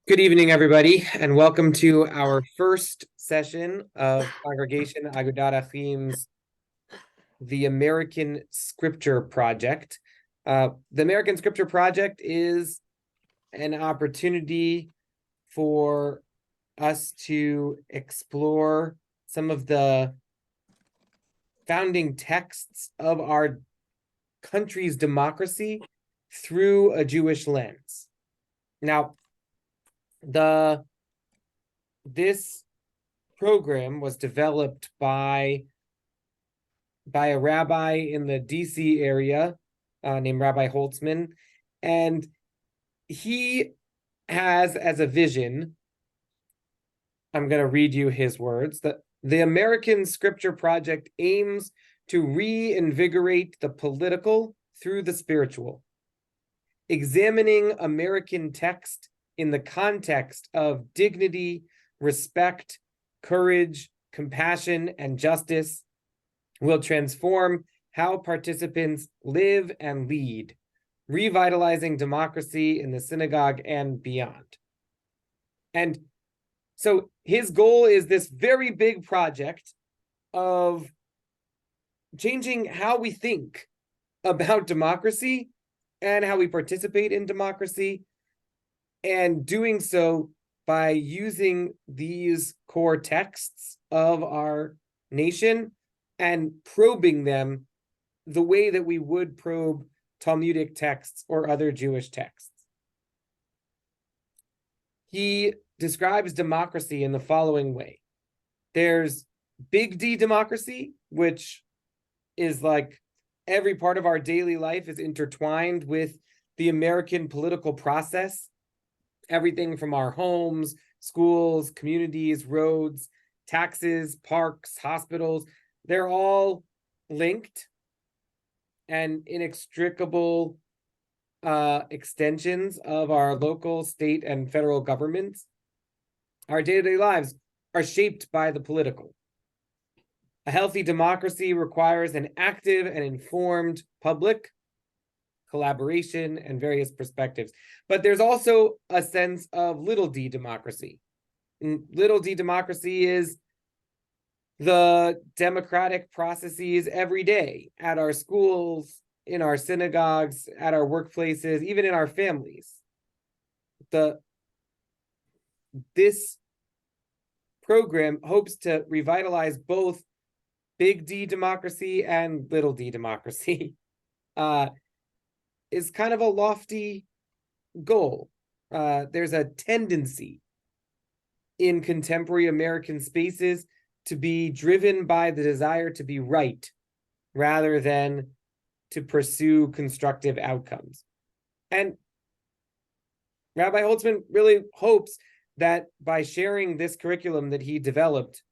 Good evening, everybody, and welcome to our first session of Congregation Agudat Achim's The American Scripture Project. The American Scripture Project is an opportunity for us to explore some of the founding texts of our country's democracy through a Jewish lens. Now, this program was developed by a rabbi in the DC area named Rabbi Holtzman, and he has as a vision, I'm going to read you his words, that the American Scripture Project aims to reinvigorate the political through the spiritual, examining American text in the context of dignity, respect, courage, compassion, and justice will transform how participants live and lead, revitalizing democracy in the synagogue and beyond. And so his goal is this very big project of changing how we think about democracy and how we participate in democracy, and doing so by using these core texts of our nation and probing them the way that we would probe Talmudic texts or other Jewish texts. He describes democracy in the following way. There's big D democracy, which is like every part of our daily life is intertwined with the American political process. Everything from our homes, schools, communities, roads, taxes, parks, hospitals, they're all linked and inextricable extensions of our local, state, and federal governments. Our day-to-day lives are shaped by the political. A healthy democracy requires an active and informed public, collaboration, and various perspectives. But there's also a sense of little d democracy. And little d democracy is the democratic processes every day at our schools, in our synagogues, at our workplaces, even in our families. This program hopes to revitalize both big D democracy and little d democracy. Is kind of a lofty goal. There's a tendency in contemporary American spaces to be driven by the desire to be right rather than to pursue constructive outcomes. And Rabbi Holtzman really hopes that by sharing this curriculum that he developed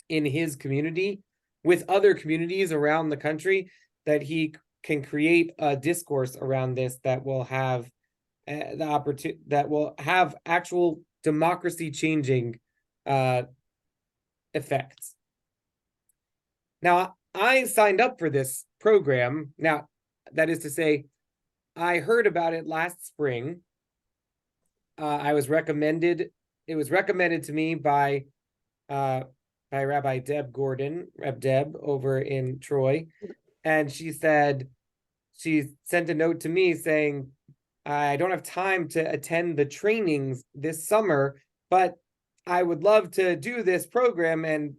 in his community with other communities around the country, that he can create a discourse around this that will have the opportunity, that will have actual democracy changing effects. Now, I signed up for this program. Now, that is to say, I heard about it last spring. It was recommended to me by Rabbi Deb Gordon, Reb Deb over in Troy. And she sent a note to me saying, I don't have time to attend the trainings this summer, but I would love to do this program, and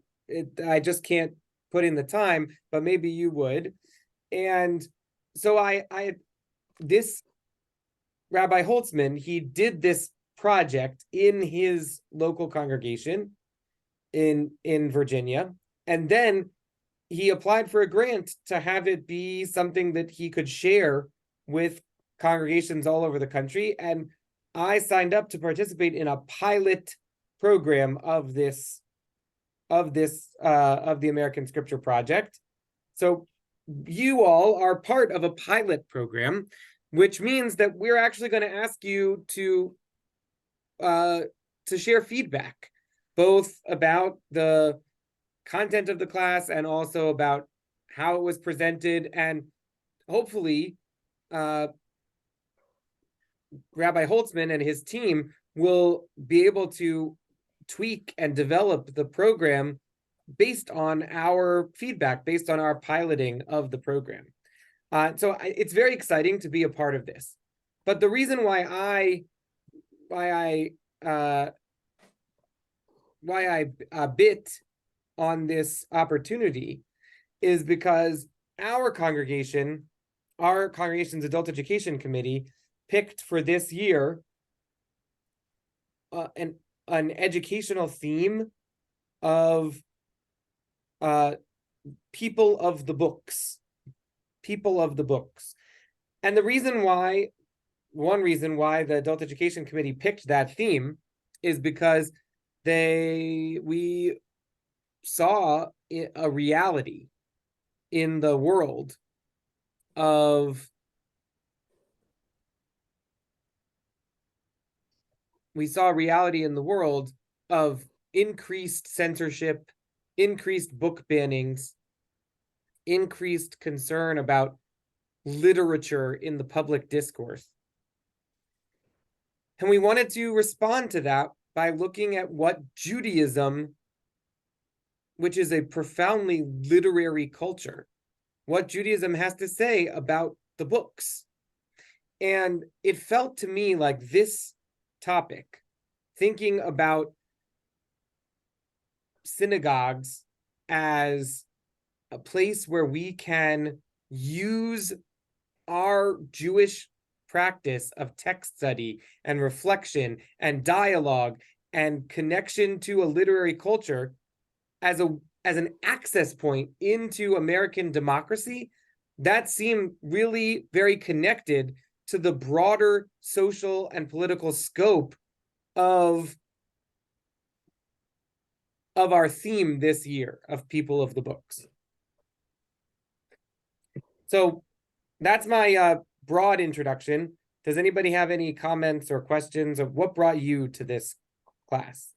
I just can't put in the time, but maybe you would. And so this Rabbi Holtzman, he did this project in his local congregation in Virginia, and then he applied for a grant to have it be something that he could share with congregations all over the country. And I signed up to participate in a pilot program of the American Scripture Project. So you all are part of a pilot program, which means that we're actually going to ask you to share feedback, both about the content of the class and also about how it was presented. And hopefully Rabbi Holtzman and his team will be able to tweak and develop the program based on our feedback, based on our piloting of the program. So it's very exciting to be a part of this. But the reason why I bit on this opportunity is because our congregation's adult education committee picked for this year an educational theme of people of the books. And one reason why the adult education committee picked that theme is because we saw a reality in the world of increased censorship, increased book bannings, increased concern about literature in the public discourse. And we wanted to respond to that by looking at what Judaism, which is a profoundly literary culture, what Judaism has to say about the books. And it felt to me like this topic, thinking about synagogues as a place where we can use our Jewish practice of text study and reflection and dialogue and connection to a literary culture as an access point into American democracy, that seemed really very connected to the broader social and political scope of our theme this year of People of the Books. So that's my broad introduction. Does anybody have any comments or questions of what brought you to this class?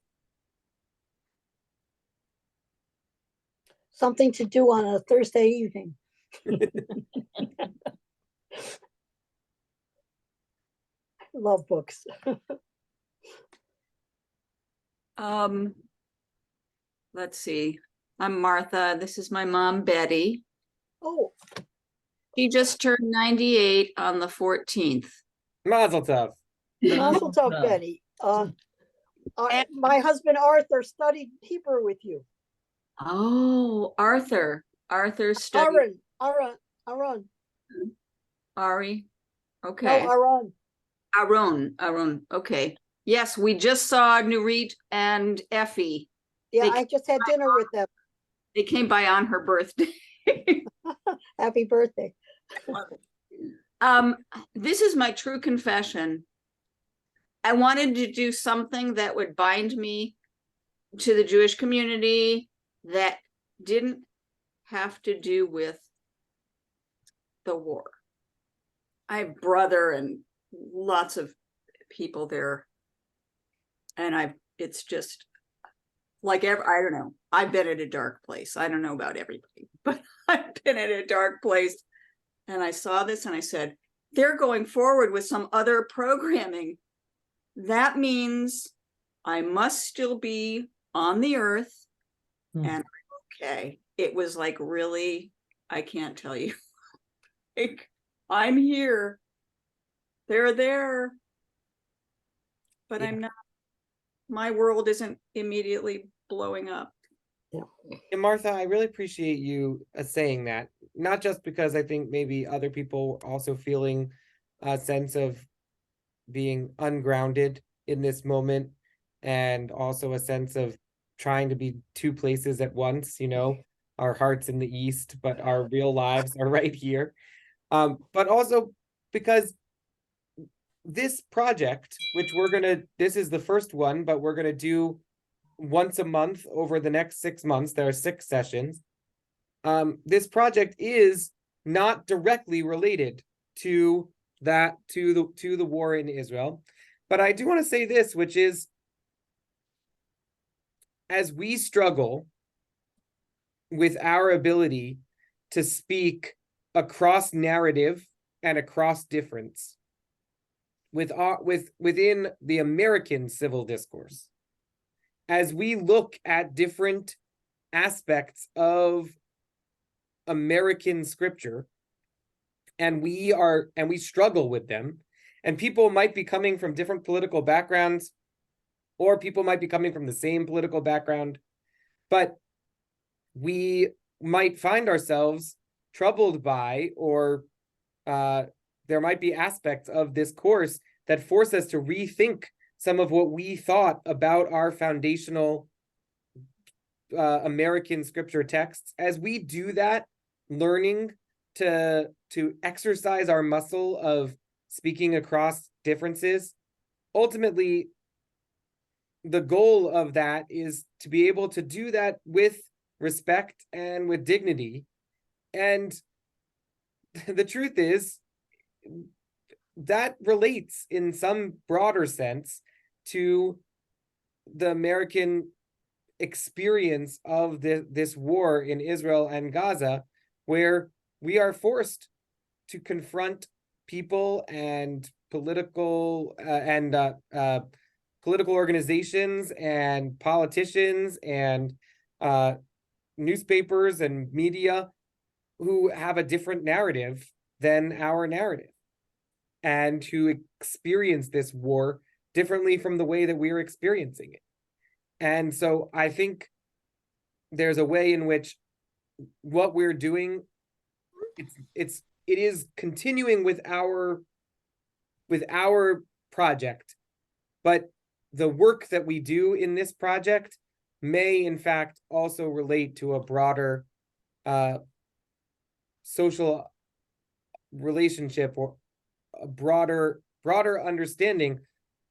Something to do on a Thursday evening. Love books. Let's see. I'm Martha. This is my mom, Betty. Oh, She just turned 98 on the 14th. Mazel tov. Mazel tov, Betty. My husband Arthur studied Hebrew with you. Oh, Arthur. Arthur studied. Aaron. Ari. Okay. No, Aaron. Okay. Yes, we just saw Nurit and Effie. Yeah, I just had dinner with them. They came by on her birthday. Happy birthday. This is my true confession. I wanted to do something that would bind me to the Jewish community that didn't have to do with the war. I have brother and lots of people there. And it's just like, I don't know. I've been at a dark place. I don't know about everybody, but I've been at a dark place. And I saw this and I said, they're going forward with some other programming. That means I must still be on the earth and I'm okay. It was like, really, I can't tell you. Like, I'm here. They're there. But yeah. I'm not. My world isn't immediately blowing up. Yeah. And Martha, I really appreciate you saying that. Not just because I think maybe other people are also feeling a sense of being ungrounded in this moment, and also a sense of trying to be two places at once, you know, our hearts in the East, but our real lives are right here. But also because this project, which this is the first one, but we're gonna do once a month over the next 6 months. There are 6 sessions. This project is not directly related to the war in Israel. But I do want to say this, which is, as we struggle with our ability to speak across narrative and across difference, within the American civil discourse, as we look at different aspects of American scripture, and we struggle with them, and people might be coming from different political backgrounds, or people might be coming from the same political background, but we might find ourselves troubled by, or there might be aspects of this course that force us to rethink some of what we thought about our foundational American scripture texts. As we do that, learning to exercise our muscle of speaking across differences, ultimately, the goal of that is to be able to do that with respect and with dignity. And the truth is, that relates in some broader sense to the American experience of this war in Israel and Gaza, where we are forced to confront people and political organizations and politicians and newspapers and media who have a different narrative than our narrative, and who experience this war differently from the way that we're experiencing it. And so I think there's a way in which what we're doing, it is continuing with our project, but the work that we do in this project may in fact also relate to a broader social relationship, or a broader understanding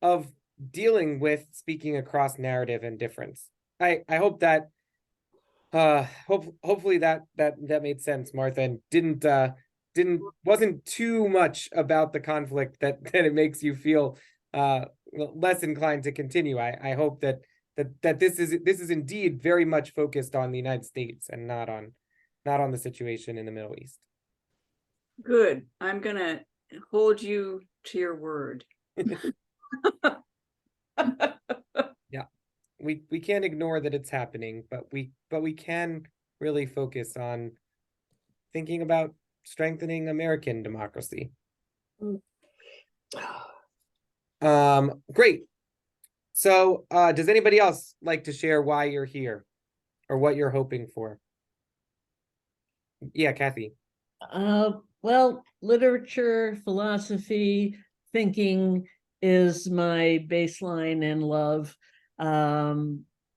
of dealing with speaking across narrative and difference. I hope that hopefully that made sense, Martha, and wasn't too much about the conflict that it makes you feel less inclined to continue. I hope that this is indeed very much focused on the United States and not on the situation in the Middle East. Good. I'm gonna hold you to your word. Yeah, we can't ignore that it's happening, but we can really focus on thinking about strengthening American democracy. Great. So does anybody else like to share why you're here or what you're hoping for? Yeah, Kathy. Well, literature, philosophy, thinking is my baseline and love.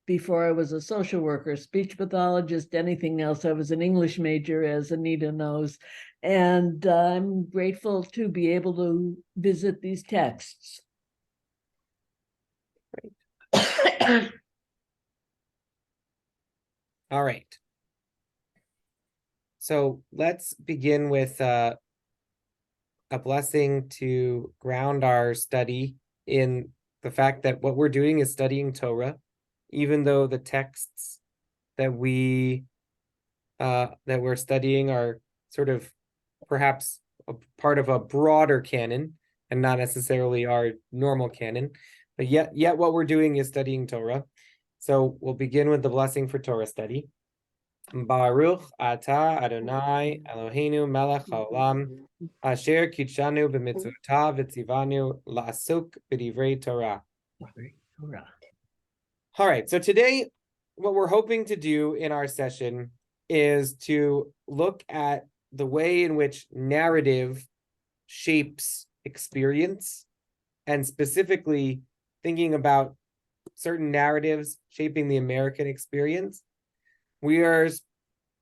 Before I was a social worker, speech pathologist, anything else. I was an English major, as Anita knows, and I'm grateful to be able to visit these texts. Great. All right. So let's begin with a blessing to ground our study in the fact that what we're doing is studying Torah, even though the texts that we're studying are sort of perhaps a part of a broader canon and not necessarily our normal canon, but yet what we're doing is studying Torah. So we'll begin with the blessing for Torah study. Baruch atah Adonai Eloheinu melech haolam asher kitshanu b'mitzvotav v'tzivanu la'asuk b'divrei Torah. All right, so today what we're hoping to do in our session is to look at the way in which narrative shapes experience, and specifically thinking about certain narratives shaping the American experience. We are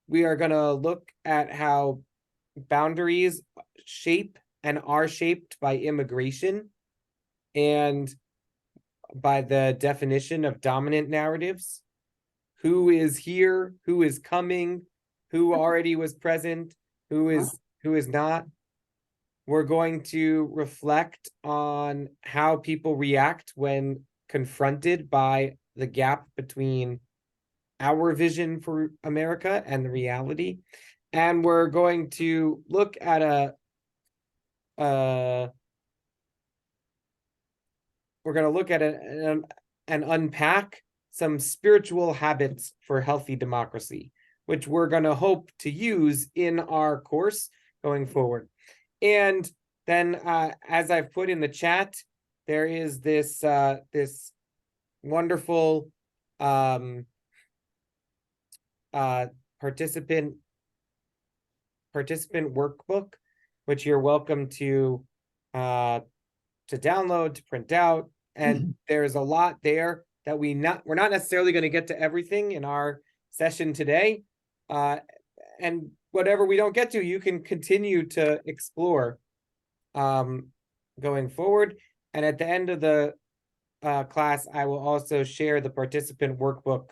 going to look at how boundaries shape and are shaped by immigration and by the definition of dominant narratives. Who is here, who is coming, who already was present, who is not. We're going to reflect on how people react when confronted by the gap between our vision for America and the reality. And we're going to look at we're going to look at it and unpack some spiritual habits for healthy democracy, which we're going to hope to use in our course going forward. And then, as I've put in the chat, there is this this wonderful participant workbook, which you're welcome to download, to print out. And there's a lot there that we're not necessarily going to get to everything in our session today. And whatever we don't get to, you can continue to explore going forward. And at the end of the class, I will also share the participant workbook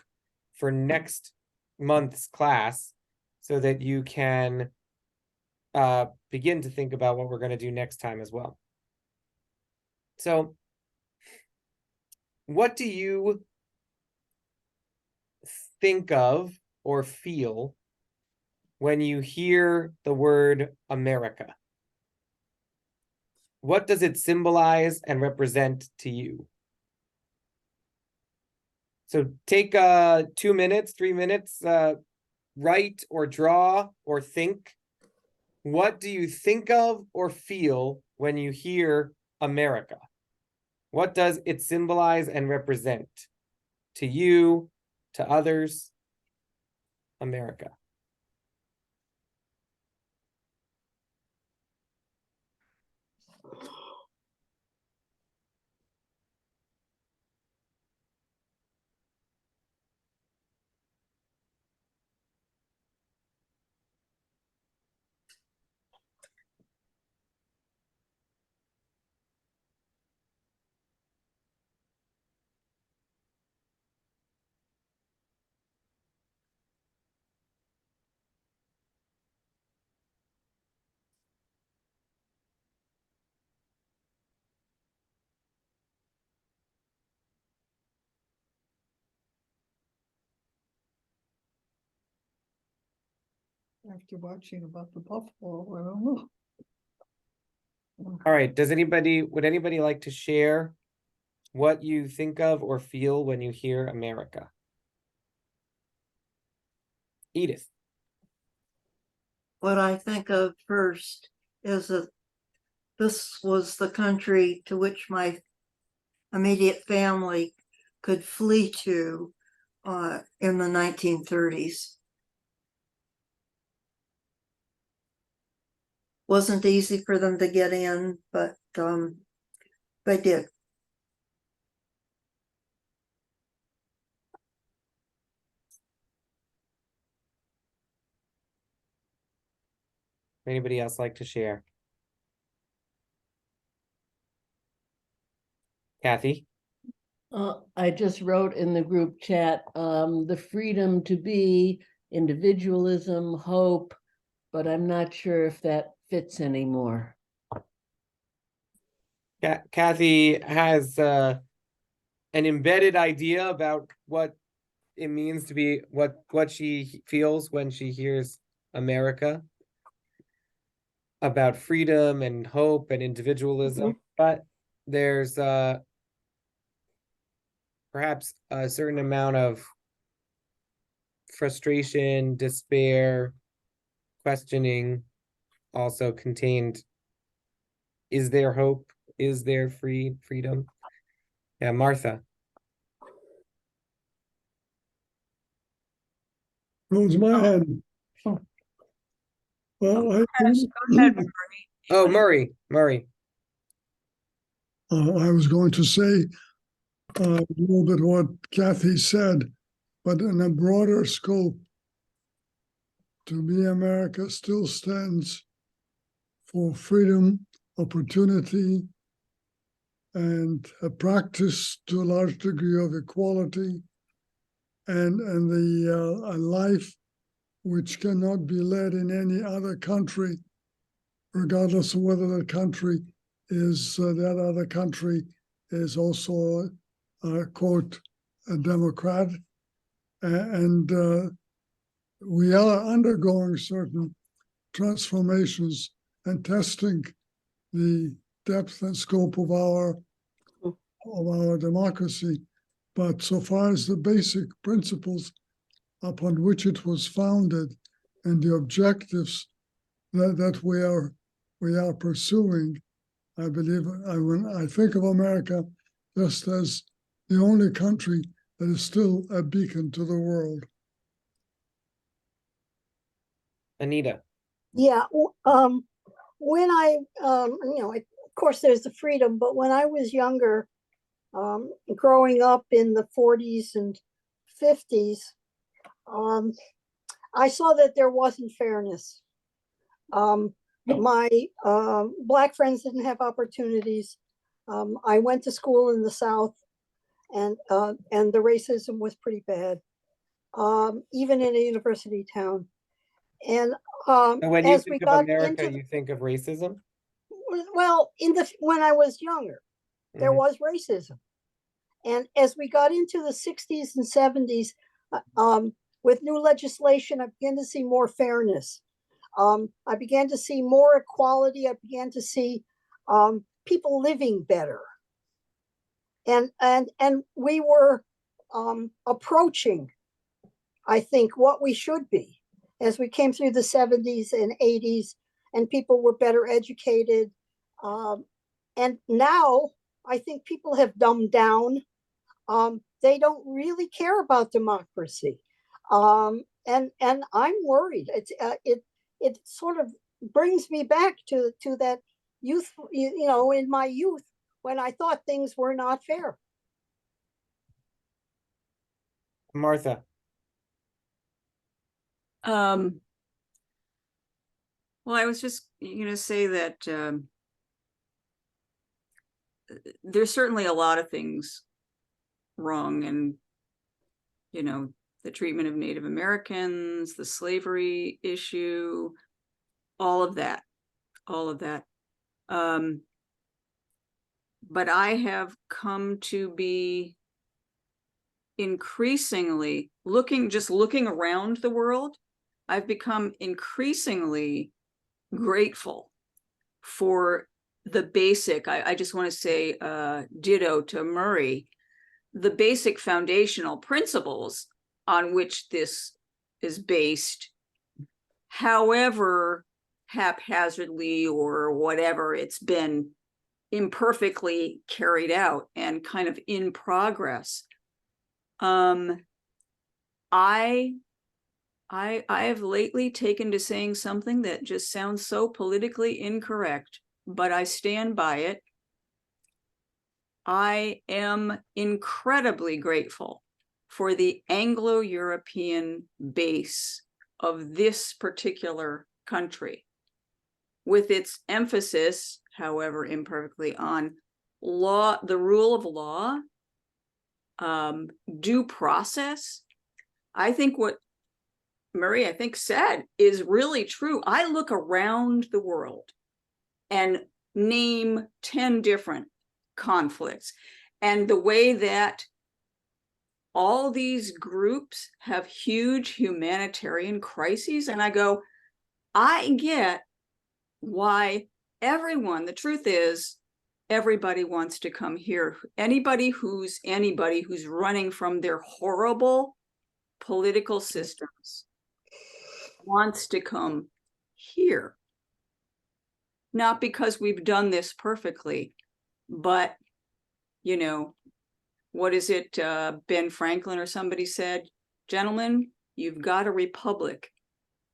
for next month's class so that you can begin to think about what we're going to do next time as well. So, what do you think of or feel when you hear the word America? What does it symbolize and represent to you? So take 2 minutes, 3 minutes, write or draw or think. What do you think of or feel when you hear America? What does it symbolize and represent to you, to others? America. After watching about the buffalo, I don't know. All right. Would anybody like to share what you think of or feel when you hear America? Edith. What I think of first is that this was the country to which my immediate family could flee to in the 1930s. Wasn't easy for them to get in, but they did. Anybody else like to share? Kathy? I just wrote in the group chat, the freedom to be, individualism, hope, but I'm not sure if that fits anymore. Kathy has an embedded idea about what it means to be, what she feels when she hears America, about freedom and hope and individualism, but there's perhaps a certain amount of frustration, despair, questioning also contained. Is there hope? Is there freedom? Yeah, Martha. Goes my head. Well, I Oh, Murray. I was going to say a little bit what Kathy said, but in a broader scope, to me, America still stands for freedom, opportunity, and a practice to a large degree of equality, and a life which cannot be led in any other country, regardless of whether that country is that other country is also quote a democrat, and we are undergoing certain transformations and testing the depth and scope of our of our democracy. But so far as the basic principles upon which it was founded and the objectives that we are pursuing, I believe, when I think of America just as the only country that is still a beacon to the world. Anita. Yeah, when of course there's the freedom, but when I was younger, growing up in the 40s and 50s, I saw that there wasn't fairness. My Black friends didn't have opportunities. I went to school in the South, and the racism was pretty bad, even in a university town. And When you as we think of got America, into, you think of racism? well, when I was younger, there Mhm. was racism. And as we got into the 60s and 70s, with new legislation, I began to see more fairness. I began to see more equality. I began to see people living better. And we were approaching, I think, what we should be as we came through the 70s and 80s, and people were better educated. And now I think people have dumbed down. They don't really care about democracy. And I'm worried. It sort of brings me back to that youth, in my youth, when I thought things were not fair. Martha. Well, I was just going to say that there's certainly a lot of things wrong, and the treatment of Native Americans, the slavery issue, all of that. But I have come to be increasingly looking around the world. I've become increasingly grateful for the basic, I just want to say ditto to Murray, the basic foundational principles on which this is based, however haphazardly or whatever it's been imperfectly carried out and kind of in progress. I have lately taken to saying something that just sounds so politically incorrect, but I stand by it. I am incredibly grateful for the Anglo-European base of this particular country, with its emphasis, however imperfectly, on law, the rule of law, due process. I think what Murray, said is really true. I look around the world and name 10 different conflicts, and the way that all these groups have huge humanitarian crises, and I go, I get why the truth is, everybody wants to come here. Anybody who's running from their horrible political systems wants to come here. Not because we've done this perfectly, but, what is it? Ben Franklin or somebody said, gentlemen, you've got a republic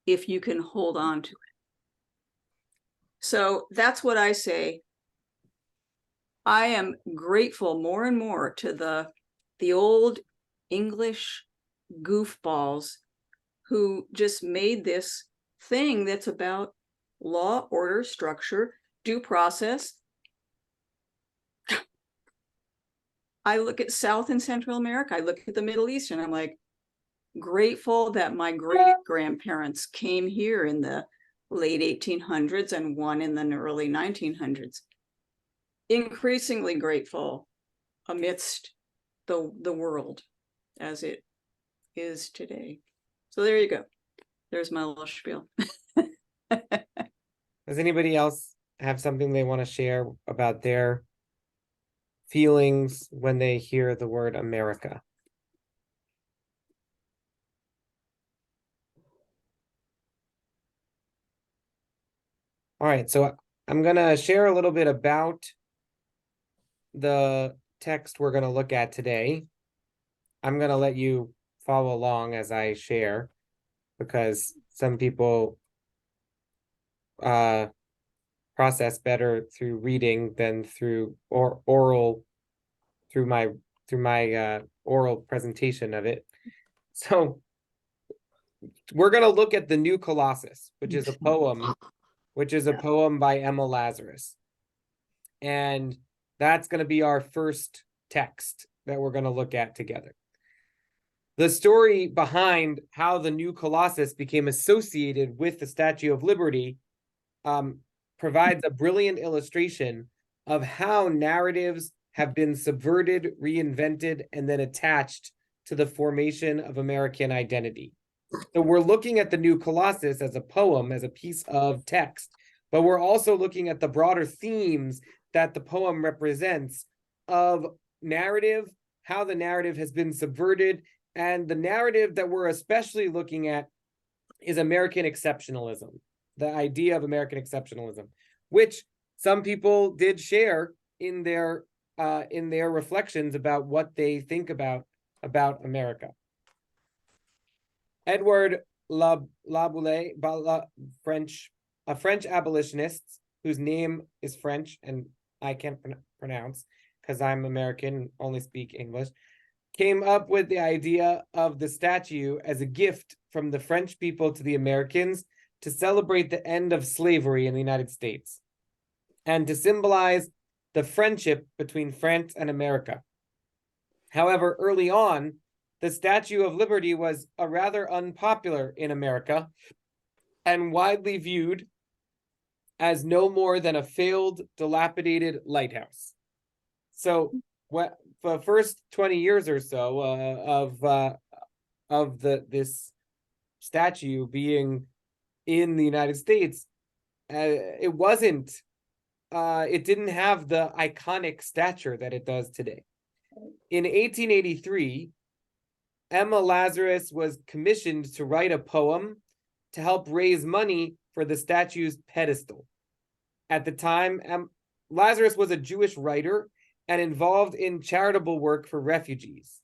if you can hold on to it. So that's what I say. I am grateful more and more to the old English goofballs who just made this thing that's about law, order, structure, due process. I look at South and Central America, I look at the Middle East, and I'm like, grateful that my great-grandparents came here in the late 1800s and one in the early 1900s. Increasingly grateful amidst the world as it is today. So there you go. There's my little spiel. Does anybody else have something they want to share about their feelings when they hear the word America? All right, so I'm gonna share a little bit about the text we're gonna look at today. I'm gonna let you follow along as I share, because some people process better through reading than through oral, through my oral presentation of it. So we're gonna look at the New Colossus, which is a poem by Emma Lazarus. And that's going to be our first text that we're going to look at together. The story behind how the New Colossus became associated with the Statue of Liberty provides a brilliant illustration of how narratives have been subverted, reinvented, and then attached to the formation of American identity. So we're looking at the New Colossus as a poem, as a piece of text, but we're also looking at the broader themes that the poem represents of narrative, how the narrative has been subverted, and the narrative that we're especially looking at is American exceptionalism, the idea of American exceptionalism, which some people did share in their reflections about what they think about America. Edward Laboulaye, a French abolitionist whose name is French and I can't pronounce because I'm American, only speak English, came up with the idea of the statue as a gift from the French people to the Americans to celebrate the end of slavery in the United States and to symbolize the friendship between France and America. However, early on, the Statue of Liberty was a rather unpopular in America and widely viewed as no more than a failed, dilapidated lighthouse. So, for the first 20 years or so of this statue being in the United States, it didn't have the iconic stature that it does today. In 1883, Emma Lazarus was commissioned to write a poem to help raise money for the statue's pedestal. At the time, Lazarus was a Jewish writer and involved in charitable work for refugees.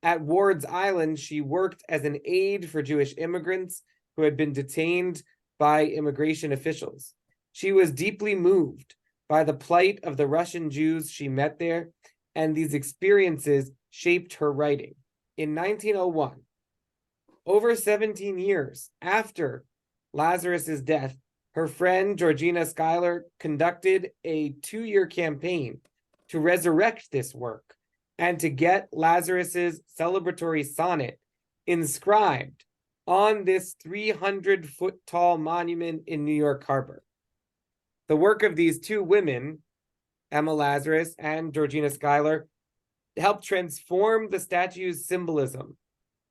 At Ward's Island, she worked as an aide for Jewish immigrants who had been detained by immigration officials. She was deeply moved by the plight of the Russian Jews she met there, and these experiences shaped her writing. In 1901, over 17 years after Lazarus's death, her friend Georgina Schuyler conducted a 2-year campaign to resurrect this work and to get Lazarus's celebratory sonnet inscribed on this 300-foot-tall monument in New York Harbor. The work of these two women, Emma Lazarus and Georgina Schuyler, helped transform the statue's symbolism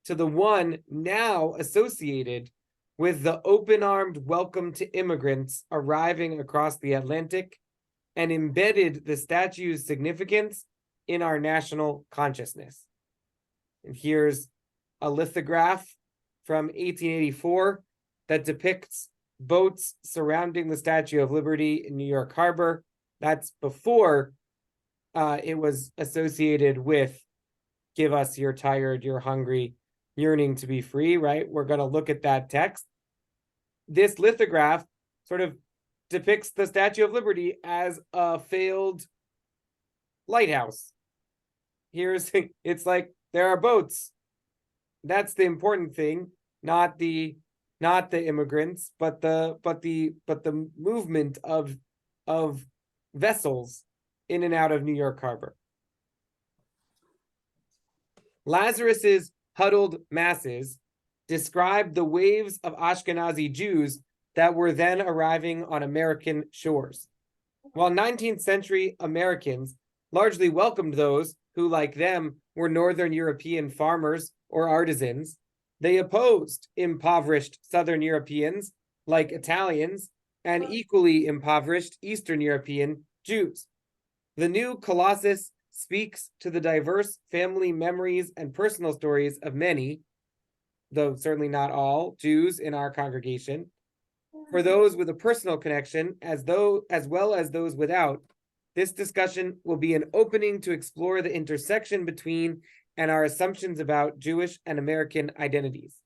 to the one now associated with the open-armed welcome to immigrants arriving across the Atlantic, and embedded the statue's significance in our national consciousness. And here's a lithograph from 1884 that depicts boats surrounding the Statue of Liberty in New York Harbor. That's before it was associated with "Give us your tired, your hungry, yearning to be free," right? We're going to look at that text. This lithograph sort of depicts the Statue of Liberty as a failed lighthouse. It's like there are boats. That's the important thing, not the immigrants, but the movement of vessels in and out of New York Harbor. Lazarus's huddled masses described the waves of Ashkenazi Jews that were then arriving on American shores. While 19th century Americans largely welcomed those who, like them, were Northern European farmers or artisans, they opposed impoverished Southern Europeans, like Italians, and equally impoverished Eastern European Jews. The New Colossus speaks to the diverse family memories and personal stories of many, though certainly not all, Jews in our congregation. For those with a personal connection, as well as those without, this discussion will be an opening to explore the intersection between and our assumptions about Jewish and American identities.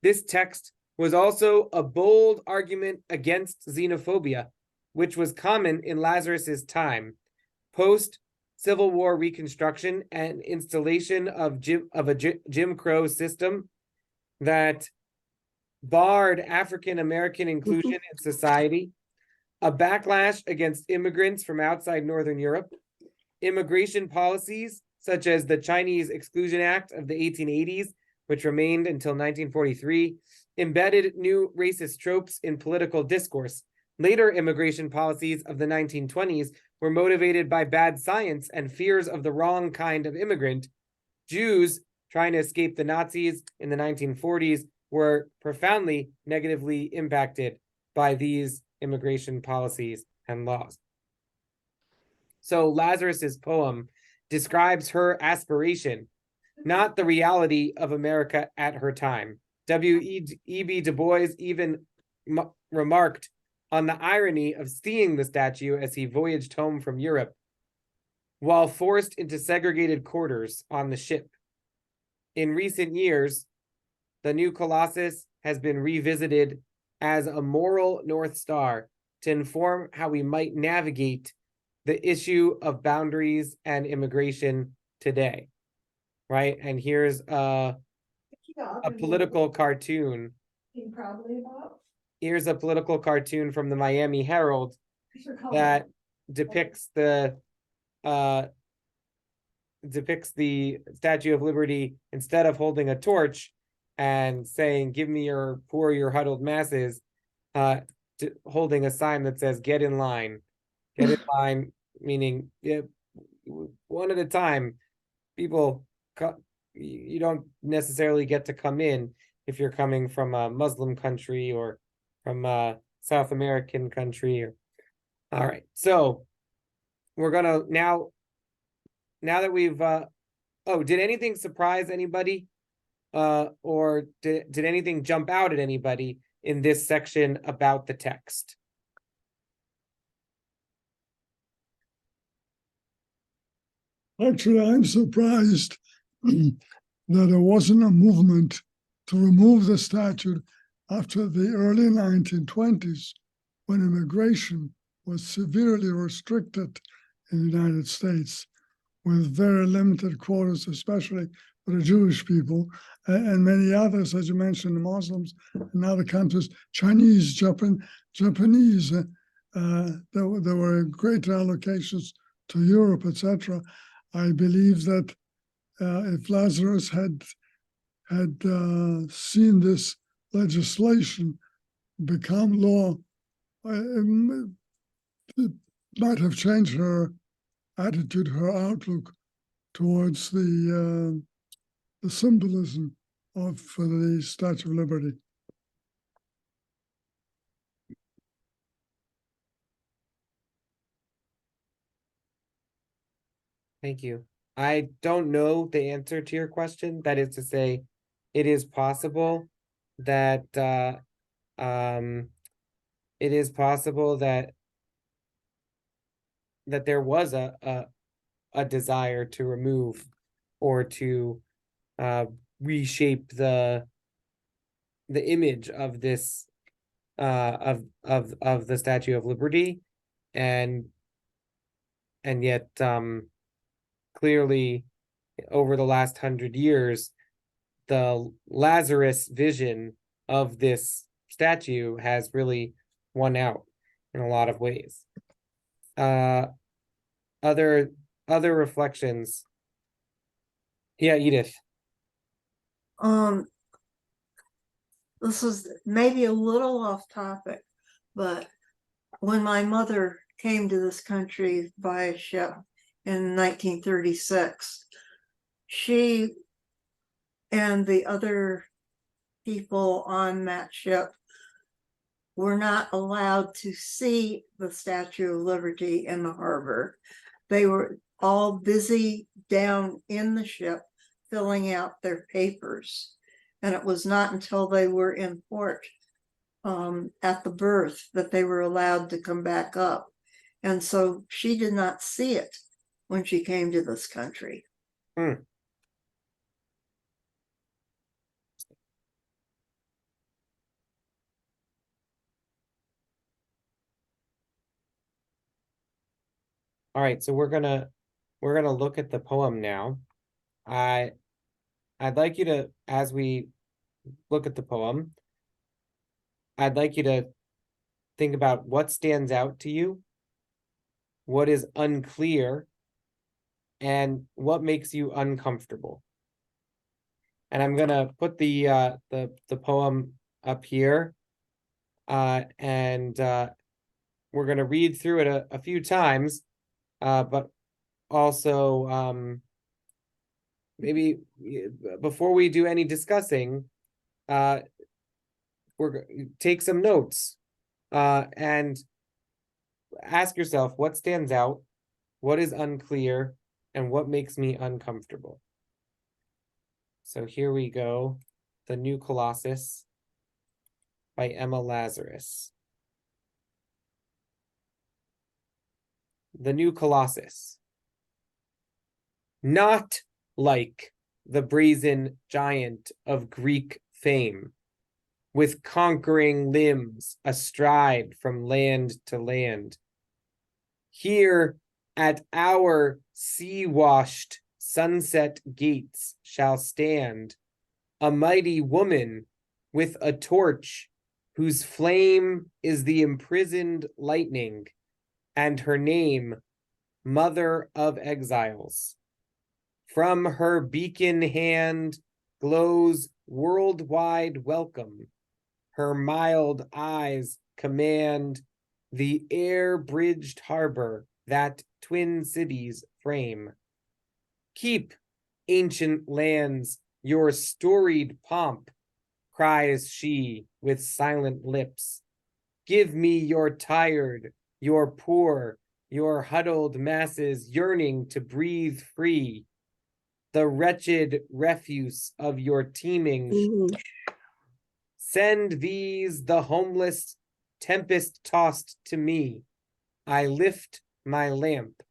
This text was also a bold argument against xenophobia, which was common in Lazarus's time, post-Civil War Reconstruction and installation of a Jim Crow system that barred African American inclusion in society, a backlash against immigrants from outside Northern Europe, immigration policies such as the Chinese Exclusion Act of the 1880s, which remained until 1943, embedded new racist tropes in political discourse. Later immigration policies of the 1920s were motivated by bad science and fears of the wrong kind of immigrant. Jews trying to escape the Nazis in the 1940s were profoundly negatively impacted by these immigration policies and laws. So Lazarus's poem describes her aspiration, not the reality of America at her time. W.E.B. Du Bois even remarked on the irony of seeing the statue as he voyaged home from Europe, while forced into segregated quarters on the ship. In recent years, the new Colossus has been revisited as a moral North Star to inform how we might navigate the issue of boundaries and immigration today, right? And here's a political cartoon. Here's a political cartoon from the Miami Herald that depicts the Statue of Liberty, instead of holding a torch and saying, "Give me your poor, your huddled masses," holding a sign that says, "Get in line." Get in line, meaning one at a time. People, you don't necessarily get to come in if you're coming from a Muslim country or from a South American country. All right, so we're gonna now that we've did anything surprise anybody, or did anything jump out at anybody in this section about the text? Actually, I'm surprised that there wasn't a movement to remove the statute after the early 1920s, when immigration was severely restricted in the United States, with very limited quotas, especially for the Jewish people, and many others, as you mentioned, the Muslims and other countries, Chinese, Japanese. There were great allocations to Europe, etc. I believe that if Lazarus had seen this legislation become law, it might have changed her attitude, her outlook towards the symbolism of the Statue of Liberty. Thank you. I don't know the answer to your question. That is to say, it is possible that that there was a desire to remove or to reshape the image of this of the Statue of Liberty, and yet clearly over the last 100 years, the Lazarus vision of this statue has really won out in a lot of ways. Other reflections. Yeah, Edith. This is maybe a little off topic, but when my mother came to this country via ship in 1936, she and the other people on that ship were not allowed to see the Statue of Liberty in the harbor. They were all busy down in the ship filling out their papers. And it was not until they were in port at the berth that they were allowed to come back up. And so she did not see it when she came to this country. All right, so we're gonna look at the poem now. I'd like you to, as we look at the poem, I'd like you to think about what stands out to you, what is unclear, and what makes you uncomfortable. And I'm gonna put the poem up here, and we're gonna read through it a few times, but also maybe before we do any discussing, take some notes and ask yourself what stands out, what is unclear, and what makes me uncomfortable. So here we go. The New Colossus by Emma Lazarus. The New Colossus. Not like the brazen giant of Greek fame, with conquering limbs astride from land to land. Here at our sea-washed sunset gates shall stand a mighty woman with a torch whose flame is the imprisoned lightning, and her name, Mother of Exiles. From her beacon hand glows worldwide welcome. Her mild eyes command the air-bridged harbor that twin cities frame. Keep, ancient lands, your storied pomp, cries she with silent lips. Give me your tired, your poor, your huddled masses yearning to breathe free, the wretched refuse of your teeming. Send these, the homeless, tempest-tossed to me. I lift my lamp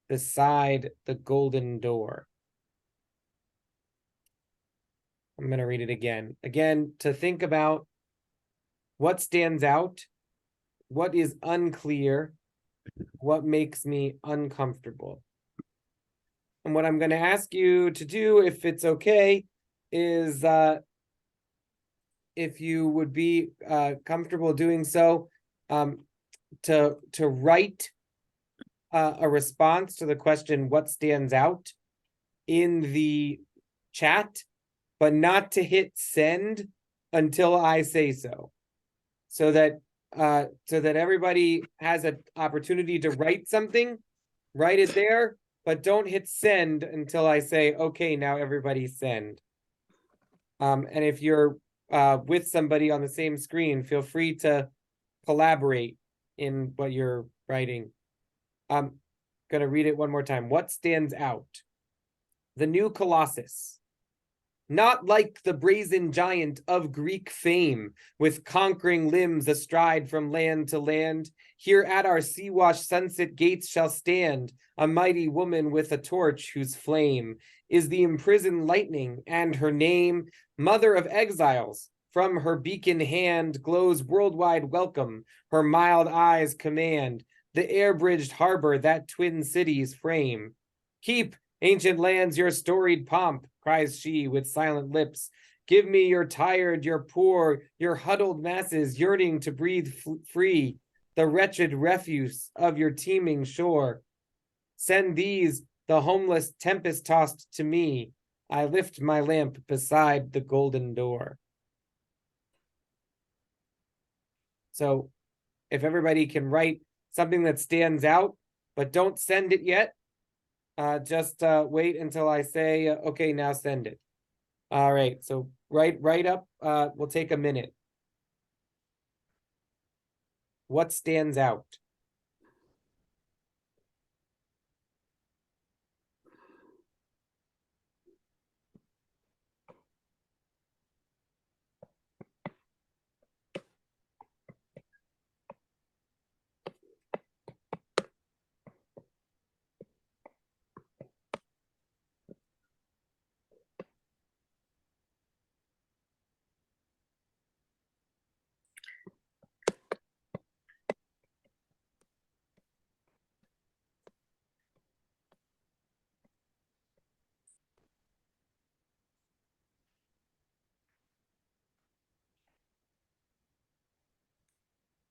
beside the golden door. I'm going to read it again. Again, to think about what stands out, what is unclear, what makes me uncomfortable. And what I'm going to ask you to do, if it's okay, is if you would be comfortable doing so, to write a response to the question, what stands out, in the chat, but not to hit send until I say so. So that everybody has an opportunity to write something, write it there, but don't hit send until I say, okay, now everybody send. And if you're with somebody on the same screen, feel free to collaborate in what you're writing. I'm gonna read it one more time. What stands out? The New Colossus. Not like the brazen giant of Greek fame, with conquering limbs astride from land to land, here at our sea-washed sunset gates shall stand a mighty woman with a torch whose flame is the imprisoned lightning, and her name, Mother of Exiles. From her beacon hand glows worldwide welcome, her mild eyes command the air-bridged harbor that twin cities frame. Keep, ancient lands, your storied pomp, cries she with silent lips. Give me your tired, your poor, your huddled masses yearning to breathe free, the wretched refuse of your teeming shore. Send these, the homeless, tempest-tossed to me. I lift my lamp beside the golden door. So if everybody can write something that stands out, but don't send it yet, just wait until I say, okay, now send it. All right, so write up, we'll take a minute. What stands out?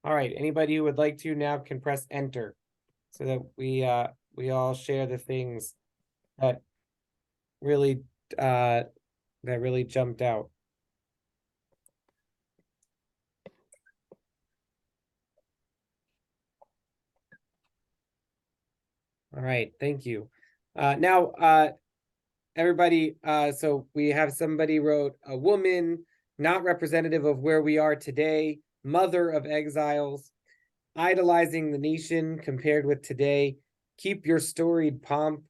All right, anybody who would like to now can press enter so that we all share the things that really jumped out. All right, thank you. Now, everybody, so we have somebody wrote a woman, not representative of where we are today, mother of exiles, idolizing the nation compared with today, keep your storied pomp.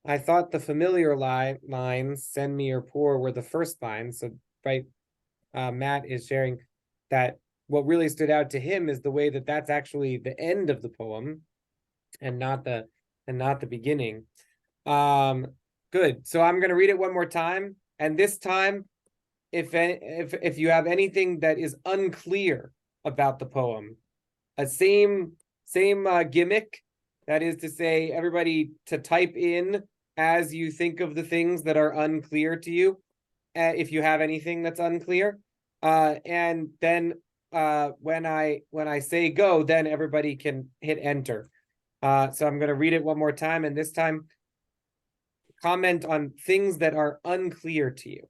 I thought the familiar lines, send me your poor, were the first lines. So, right, Matt is sharing that what really stood out to him is the way that that's actually the end of the poem and not the beginning. Good. So I'm going to read it one more time, and this time, if you have anything that is unclear about the poem, a same gimmick, that is to say, everybody to type in as you think of the things that are unclear to you, if you have anything that's unclear, and then when I say go, then everybody can hit enter. So I'm going to read it one more time, and this time comment on things that are unclear to you.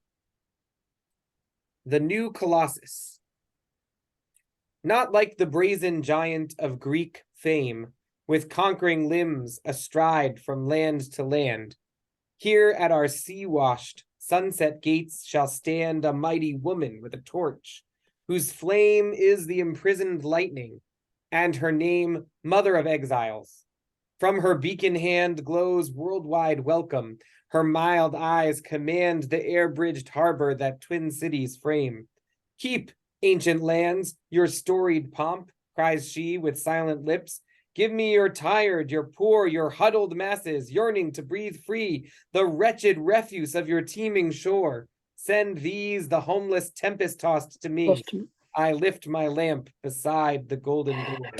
The new Colossus. Not like the brazen giant of Greek fame, with conquering limbs astride from land to land. Here at our sea-washed sunset gates shall stand a mighty woman with a torch, whose flame is the imprisoned lightning, and her name Mother of Exiles. From her beacon hand glows worldwide welcome. Her mild eyes command the air-bridged harbor that twin cities frame. Keep, ancient lands, your storied pomp, cries she with silent lips. Give me your tired, your poor, your huddled masses, yearning to breathe free, the wretched refuse of your teeming shore. Send these, the homeless tempest-tossed, to me. I lift my lamp beside the golden door.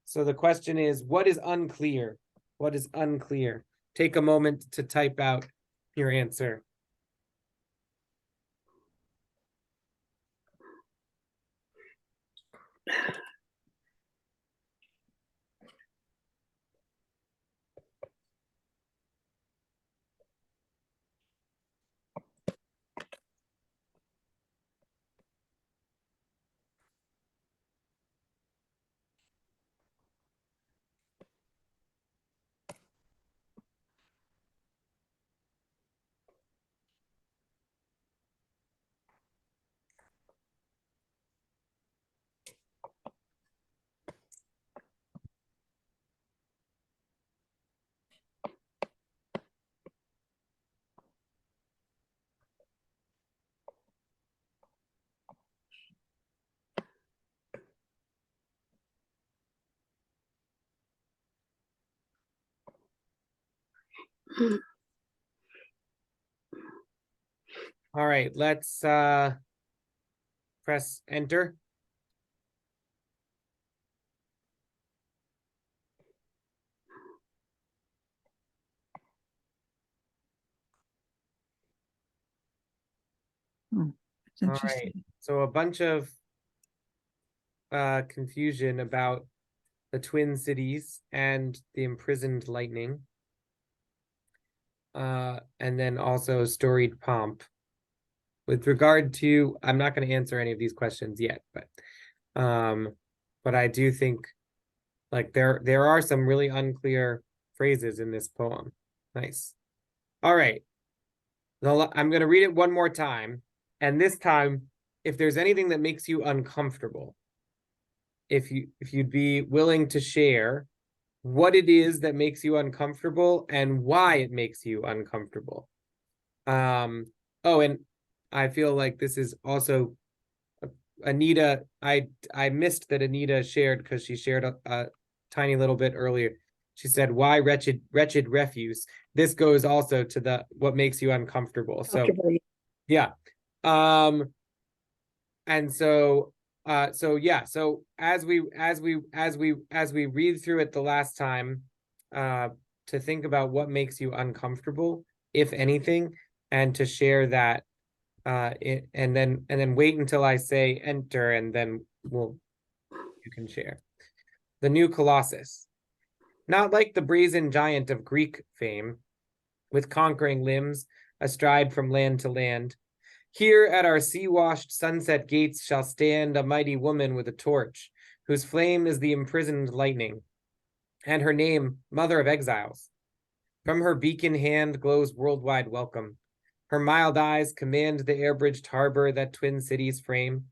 So the question is, what is unclear? What is unclear? Take a moment to type out your answer. All right, let's press enter. It's All interesting. right, so a bunch of confusion about the Twin Cities and the imprisoned lightning. And then also storied pomp. With regard to, I'm not going to answer any of these questions yet, but I do think like there are some really unclear phrases in this poem. Nice. All right. I'm going to read it one more time. And this time, if there's anything that makes you uncomfortable, if you'd be willing to share what it is that makes you uncomfortable and why it makes you uncomfortable. Oh, and I feel like this is also Anita. I missed that Anita shared, because she shared a tiny little bit earlier. She said, "Why wretched refuse?" This goes also to the what makes you uncomfortable. So yeah. And so yeah, so as we read through it the last time, to think about what makes you uncomfortable, if anything, and to share that, and then wait until I say enter, and then we'll you can share. The new Colossus. Not like the brazen giant of Greek fame, with conquering limbs astride from land to land. Here at our sea-washed sunset gates shall stand a mighty woman with a torch, whose flame is the imprisoned lightning, and her name, Mother of Exiles. From her beacon hand glows worldwide welcome. Her mild eyes command the air-bridged harbor that twin cities frame.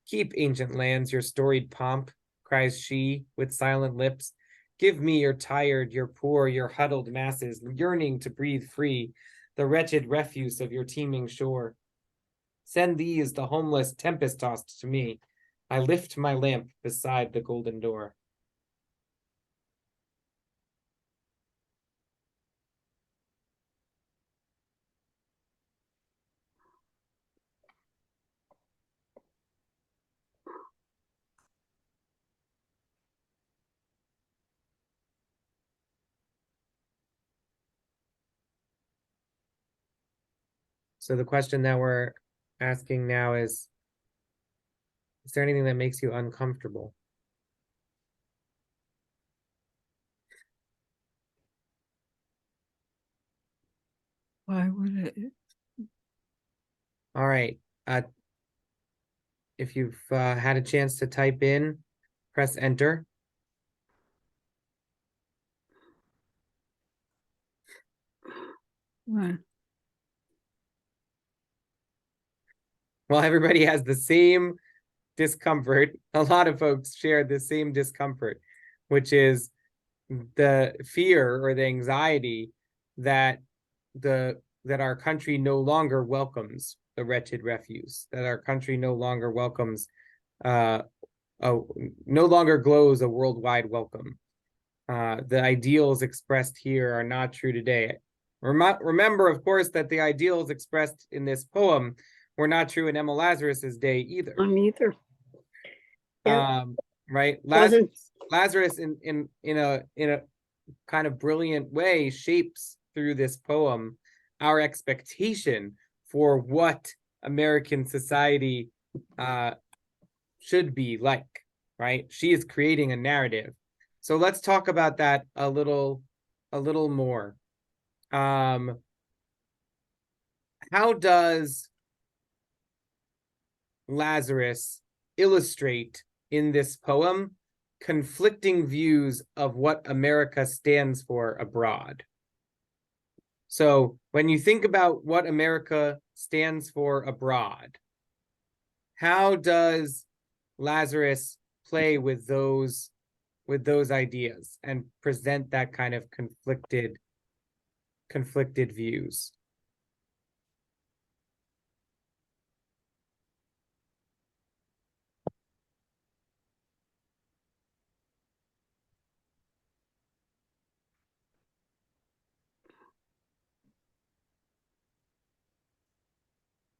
Keep, ancient lands, your storied pomp, cries she with silent lips. Give me your tired, your poor, your huddled masses, yearning to breathe free, the wretched refuse of your teeming shore. Send these, the homeless, tempest-tossed to me. I lift my lamp beside the golden door. So the question that we're asking now is there anything that makes you uncomfortable? Why would it? All right. If you've had a chance to type in, press enter. Why? Well, everybody has the same discomfort. A lot of folks share the same discomfort, which is the fear or the anxiety that our country no longer welcomes the wretched refuse, that our country no longer welcomes no longer glows a worldwide welcome. The ideals expressed here are not true today. Remember, of course, that the ideals expressed in this poem were not true in Emma Lazarus's day either. Either. Right? Wasn't Lazarus in a kind of brilliant way shapes through this poem our expectation for what American society should be like, right? She is creating a narrative. So let's talk about that a little more. How does Lazarus illustrate in this poem conflicting views of what America stands for abroad? So when you think about what America stands for abroad, how does Lazarus play with those ideas and present that kind of conflicted views?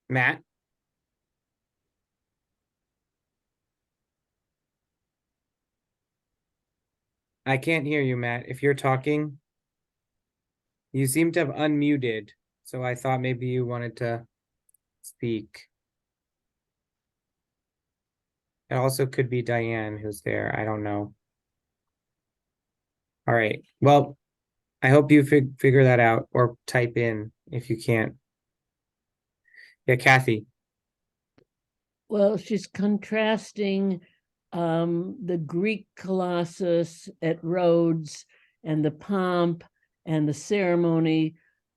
Matt? I can't hear you, Matt. If you're talking, you seem to have unmuted, so I thought maybe you wanted to speak. It also could be Diane who's there. I don't know. All right. Well, I hope you figure that out or type in if you can't. Yeah, Kathy. Well, she's contrasting the Greek Colossus at Rhodes and the pomp and the ceremony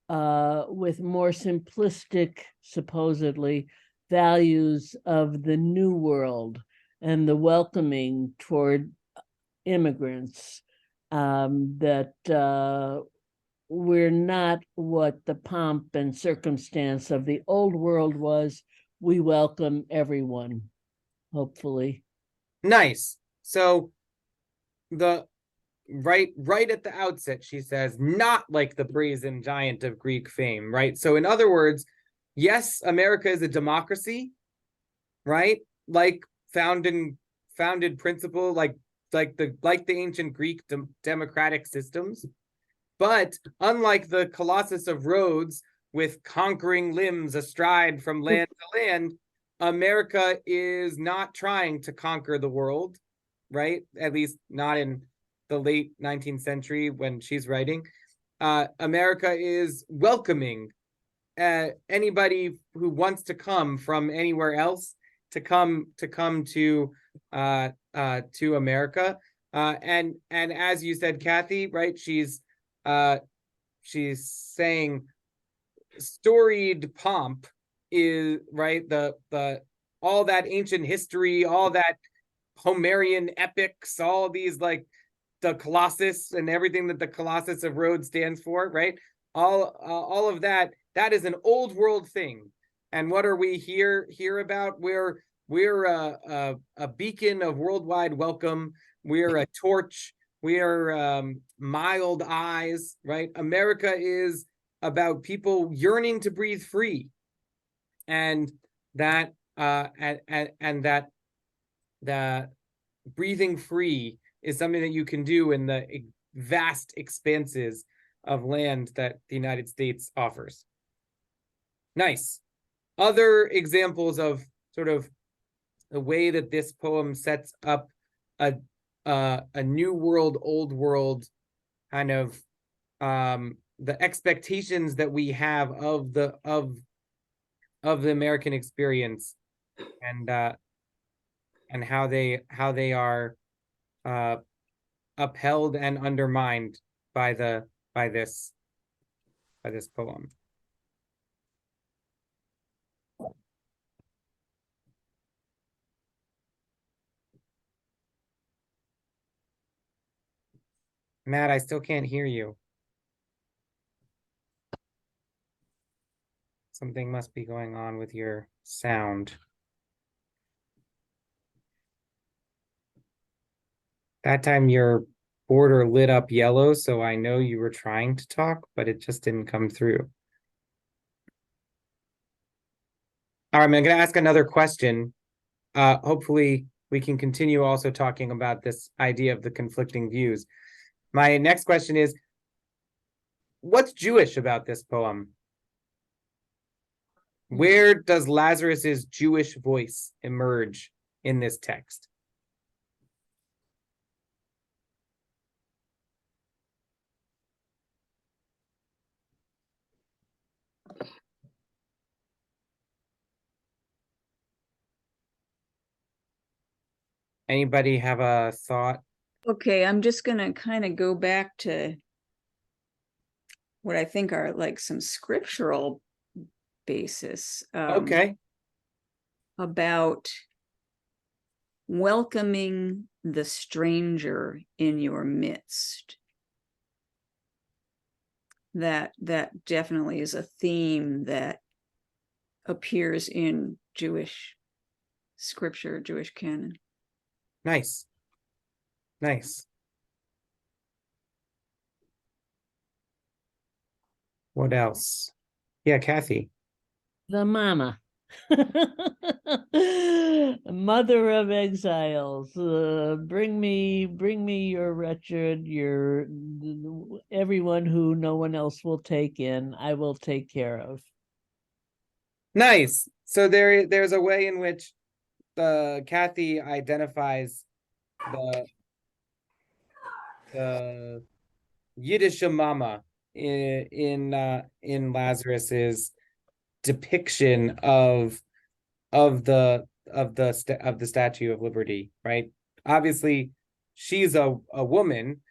with more simplistic, supposedly, values of the New World and the welcoming toward immigrants, that we're not what the pomp and circumstance of the old world was. We welcome everyone, hopefully. Nice. So the right at the outset, she says, not like the brazen giant of Greek fame, right? So in other words, yes, America is a democracy, right? Like founded principle, like the ancient Greek democratic systems. But unlike the Colossus of Rhodes, with conquering limbs astride from land to land, America is not trying to conquer the world. right? At least not in the late 19th century when she's writing. America is welcoming anybody who wants to come from anywhere else to come to America. And as you said, Kathy, right? She's saying storied pomp is right. The all that ancient history, all that Homerian epics, all these like the Colossus and everything that the Colossus of Rhodes stands for, right? All of that is an old world thing. And what are we here about? We're a beacon of worldwide welcome. We're a torch. We are mild eyes, right? America is about people yearning to breathe free, and that that breathing free is something that you can do in the vast expanses of land that the United States offers. Nice. Other examples of sort of the way that this poem sets up a new world, old world kind of the expectations that we have of the American experience, and how they are upheld and undermined by this poem. Matt, I still can't hear you. Something must be going on with your sound. That time your border lit up yellow, so I know you were trying to talk, but it just didn't come through. All right, I'm going to ask another question. Hopefully we can continue also talking about this idea of the conflicting views. My next question is, what's Jewish about this poem? Where does Lazarus's Jewish voice emerge in this text? Anybody have a thought? Okay, I'm just gonna kind of go back to what I think are like some scriptural basis Okay. about welcoming the stranger in your midst. That definitely is a theme that appears in Jewish scripture, Jewish canon. Nice. Nice. What else? Yeah, Kathy. The mama. Mother of exiles, bring me your wretched, your everyone who no one else will take in, I will take care of. Nice. So there's a way in which Kathy identifies the Yiddish mama in Lazarus's depiction of the Statue of Liberty, right? Obviously, she's a woman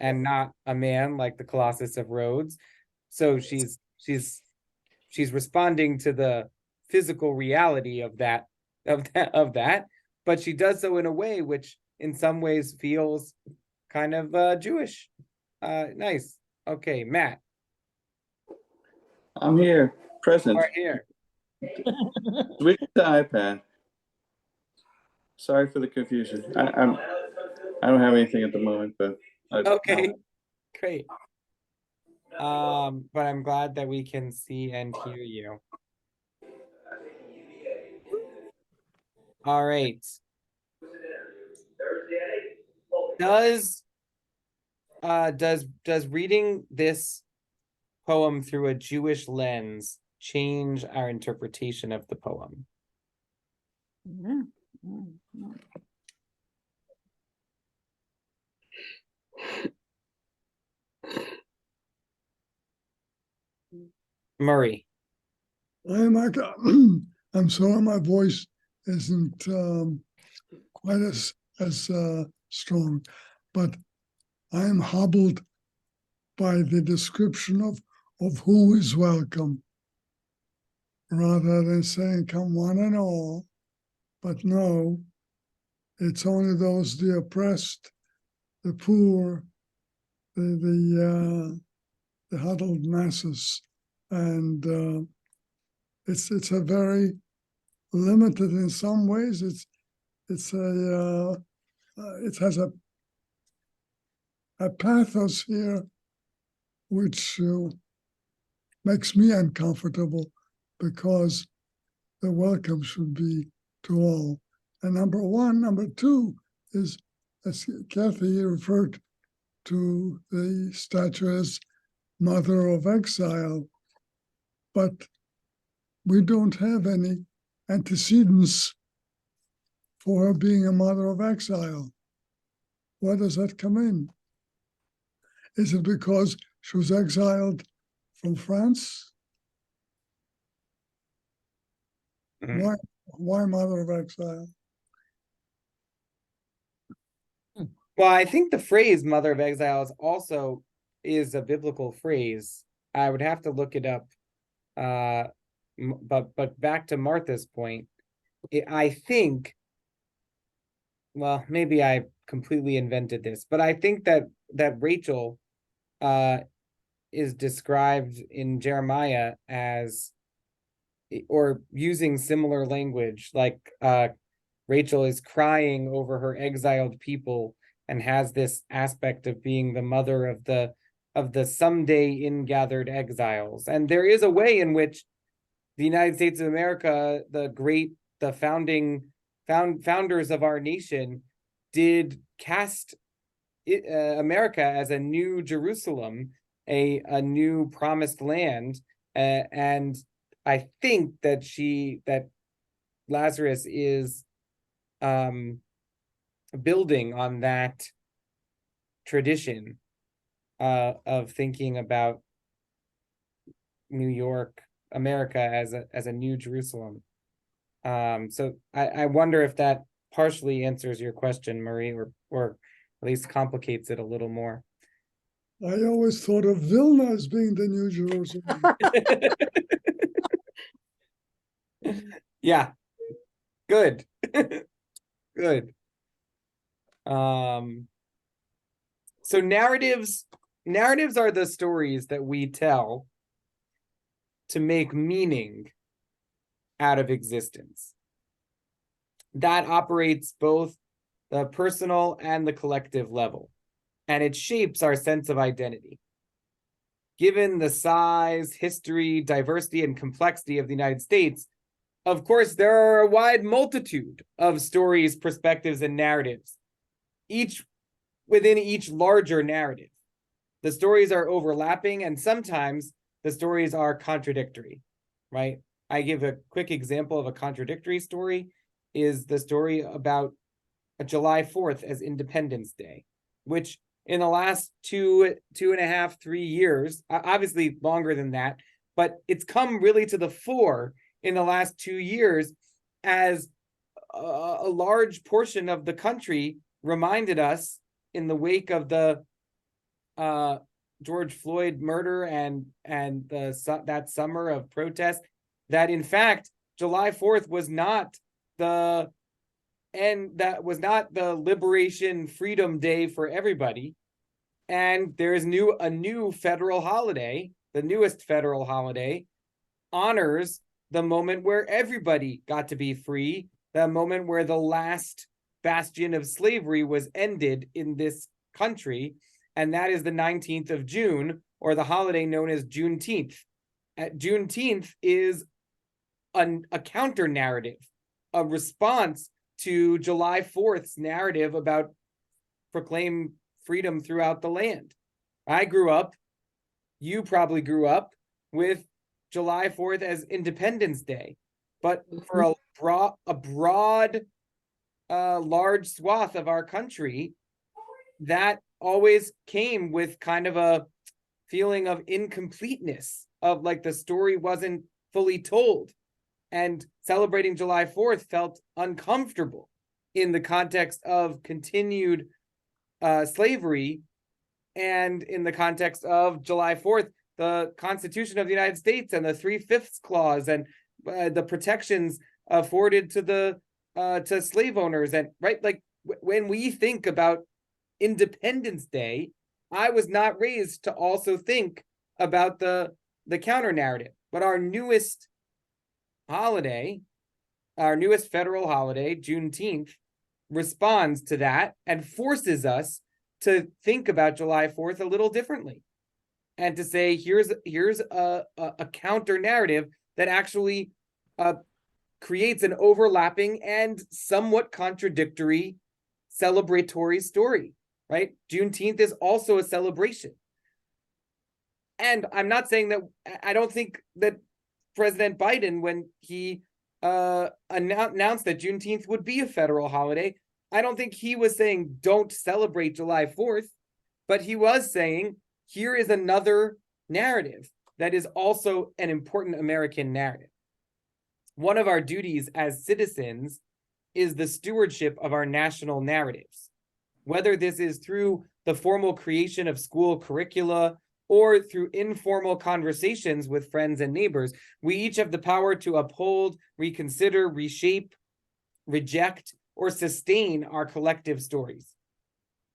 and not a man like the Colossus of Rhodes. So she's responding to the physical reality of that, but she does so in a way which in some ways feels kind of Jewish. Nice. Okay, Matt. I'm here, present. Right here. Switch to iPad. Sorry for the confusion. I don't have anything at the moment, but Okay, great. But I'm glad that we can see and hear you. All right. Does reading this poem through a Jewish lens change our interpretation of the poem? Murray. I'm sorry my voice isn't quite as strong, but I'm hobbled by the description of who is welcome, rather than saying come one and all. But no, it's only those, the oppressed, the poor, the huddled masses, and it's a very limited in some ways. It has a pathos here which makes me uncomfortable, because the welcome should be to all. And number one. Number two is, as Kathy referred to the statue as Mother of Exile, but we don't have any antecedents for her being a Mother of Exile. Where does that come in? Is it because she was exiled from France? Mhm. Why Mother of Exile? Well, I think the phrase Mother of Exiles also is a biblical phrase. I would have to look it up. But back to Martha's point, I think, well, maybe I completely invented this, but I think that Rachel is described in Jeremiah as, or using similar language, like Rachel is crying over her exiled people and has this aspect of being the mother of the someday ingathered exiles. And there is a way in which the United States of America, the founders of our nation, did cast America as a new Jerusalem, a new promised land, and I think that Lazarus is building on that tradition of thinking about New York, America, as a new Jerusalem. So I wonder if that partially answers your question, Marie, or at least complicates it a little more. I always thought of Vilna as being the New Jerusalem. Yeah, good. Good. So narratives are the stories that we tell to make meaning out of existence. That operates both the personal and the collective level, and it shapes our sense of identity. Given the size, history, diversity, and complexity of the United States, of course, there are a wide multitude of stories, perspectives, and narratives, each within each larger narrative. The stories are overlapping, and sometimes the stories are contradictory, right? I give a quick example of a contradictory story is the story about July 4th as Independence Day, which in the last two and a half, 3 years, obviously longer than that, but it's come really to the fore in the last 2 years as a large portion of the country reminded us in the wake of the George Floyd murder and that summer of protest, that in fact July 4th was not the liberation freedom day for everybody, and there's a new federal holiday. The newest federal holiday honors the moment where everybody got to be free, the moment where the last bastion of slavery was ended in this country, and that is the 19th of June, or the holiday known as Juneteenth. Juneteenth is a counter narrative, a response to July 4th's narrative about proclaim freedom throughout the land. I grew up, you probably grew up with July 4th as Independence Day, but for a broad, large swath of our country, that always came with kind of a feeling of incompleteness of like the story wasn't fully told. And celebrating July 4th felt uncomfortable in the context of continued slavery, and in the context of July 4th, the Constitution of the United States and the 3/5 clause and the protections afforded to the to slave owners. And right, like when we think about Independence Day, I was not raised to also think about the counter narrative. But our newest holiday, our newest federal holiday, Juneteenth, responds to that and forces us to think about July 4th a little differently, and to say here's a counter narrative that actually creates an overlapping and somewhat contradictory celebratory story. Right? Juneteenth is also a celebration. And I'm not saying that, I don't think that President Biden, when he announced that Juneteenth would be a federal holiday, I don't think he was saying don't celebrate July 4th, but he was saying here is another narrative that is also an important American narrative. One of our duties as citizens is the stewardship of our national narratives. Whether this is through the formal creation of school curricula or through informal conversations with friends and neighbors, we each have the power to uphold, reconsider, reshape, reject, or sustain our collective stories.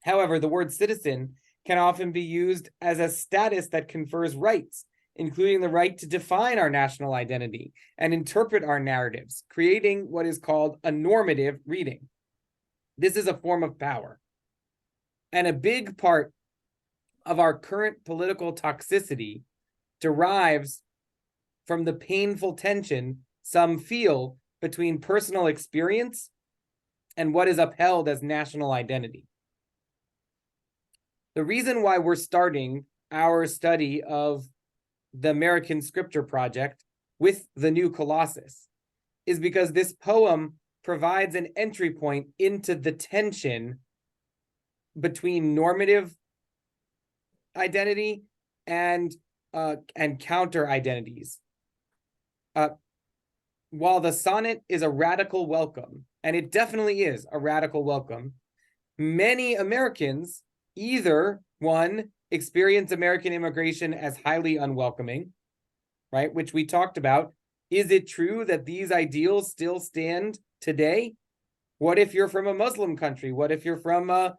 However, the word citizen can often be used as a status that confers rights, including the right to define our national identity and interpret our narratives, creating what is called a normative reading. This is a form of power. And a big part of our current political toxicity derives from the painful tension some feel between personal experience and what is upheld as national identity. The reason why we're starting our study of the American Spricture Project with the new Colossus is because this poem provides an entry point into the tension between normative identity and counter identities. While the sonnet is a radical welcome, and it definitely is a radical welcome, many Americans either, one, experience American immigration as highly unwelcoming, right, which we talked about. Is it true that these ideals still stand today? What if you're from a Muslim country? What if you're from a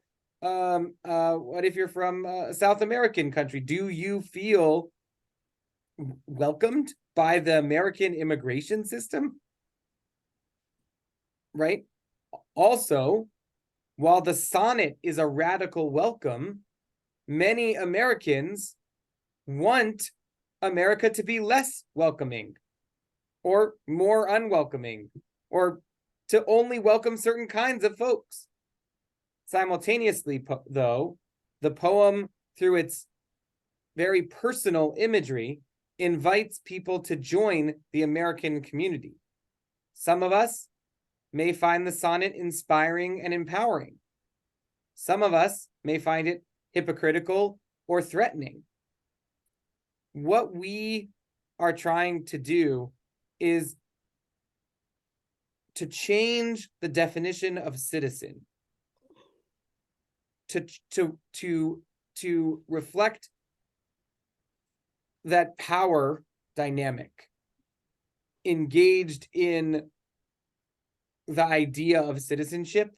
South American country? Do you feel welcomed by the American immigration system? Right? Also, while the sonnet is a radical welcome, many Americans want America to be less welcoming or more unwelcoming, or to only welcome certain kinds of folks. Simultaneously, though, the poem, through its very personal imagery, invites people to join the American community. Some of us may find the sonnet inspiring and empowering. Some of us may find it hypocritical or threatening. What we are trying to do is to change the definition of citizen to reflect that power dynamic engaged in the idea of citizenship,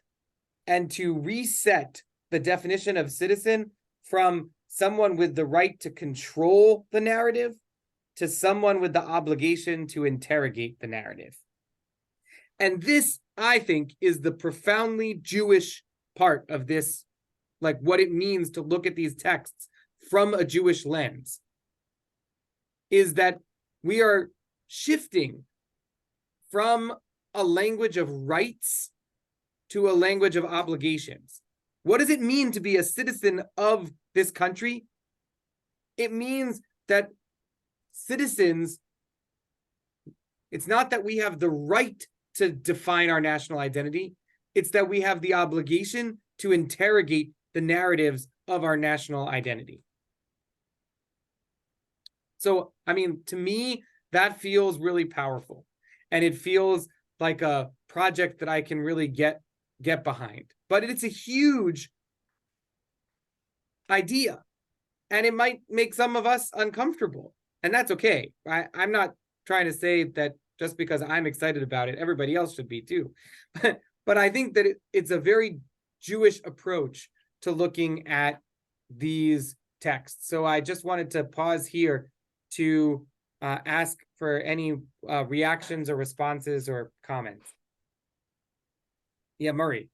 and to reset the definition of citizen from someone with the right to control the narrative to someone with the obligation to interrogate the narrative. And this, I think, is the profoundly Jewish part of this, like what it means to look at these texts from a Jewish lens, is that we are shifting from a language of rights to a language of obligations. What does it mean to be a citizen of this country? It means that citizens, it's not that we have the right to define our national identity, it's that we have the obligation to interrogate the narratives of our national identity. So, I mean, to me, that feels really powerful. And it feels like a project that I can really get behind. But it's a huge idea. And it might make some of us uncomfortable. And that's okay. I'm not trying to say that just because I'm excited about it, everybody else should be too. But I think that it's a very Jewish approach to looking at these texts. So I just wanted to pause here to ask for any reactions or responses or comments. Yeah, Murray.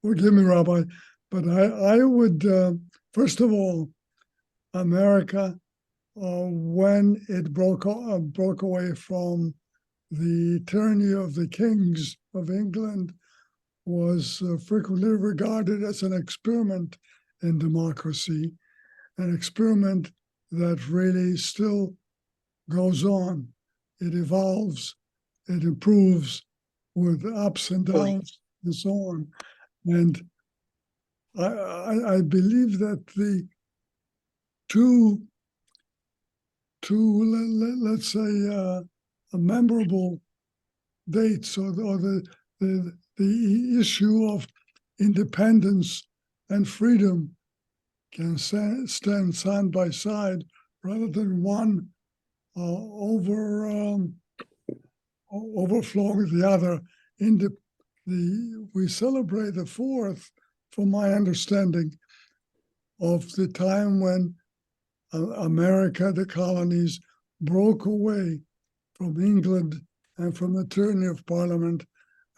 Forgive me, Rabbi, but I would, first of all, America, when it broke away from the tyranny of the kings of England, was frequently regarded as an experiment in democracy, an experiment that really still goes on. It evolves, it improves with ups and downs and so on. And I believe that the two let's say memorable dates, or the issue of independence and freedom can stand side by side, rather than one overflowing the other. We celebrate the 4th, from my understanding, of the time when America, the colonies, broke away from England and from the tyranny of Parliament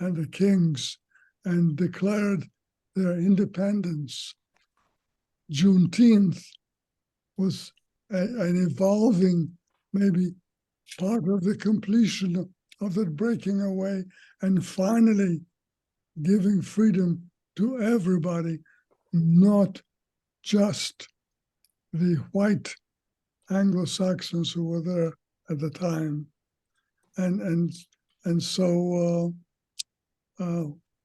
and the kings, and declared their independence. Juneteenth was an evolving, maybe part of the completion of that breaking away, and finally giving freedom to everybody, not just the white Anglo-Saxons who were there at the time. And so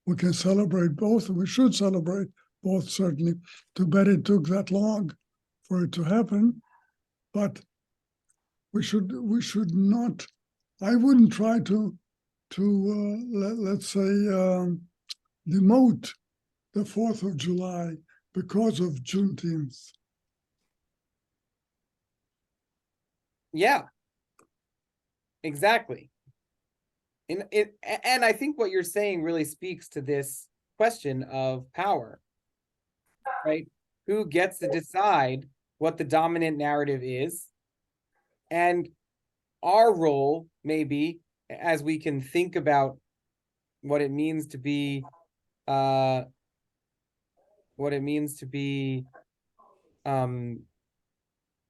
we can celebrate both, and we should celebrate both, certainly. Too bad it took that long for it to happen, but we should not, I wouldn't try to let's say demote the 4th of July because of Juneteenth. Yeah, exactly. And I think what you're saying really speaks to this question of power, right? Who gets to decide what the dominant narrative is? And our role, maybe, as we can think about what it means to be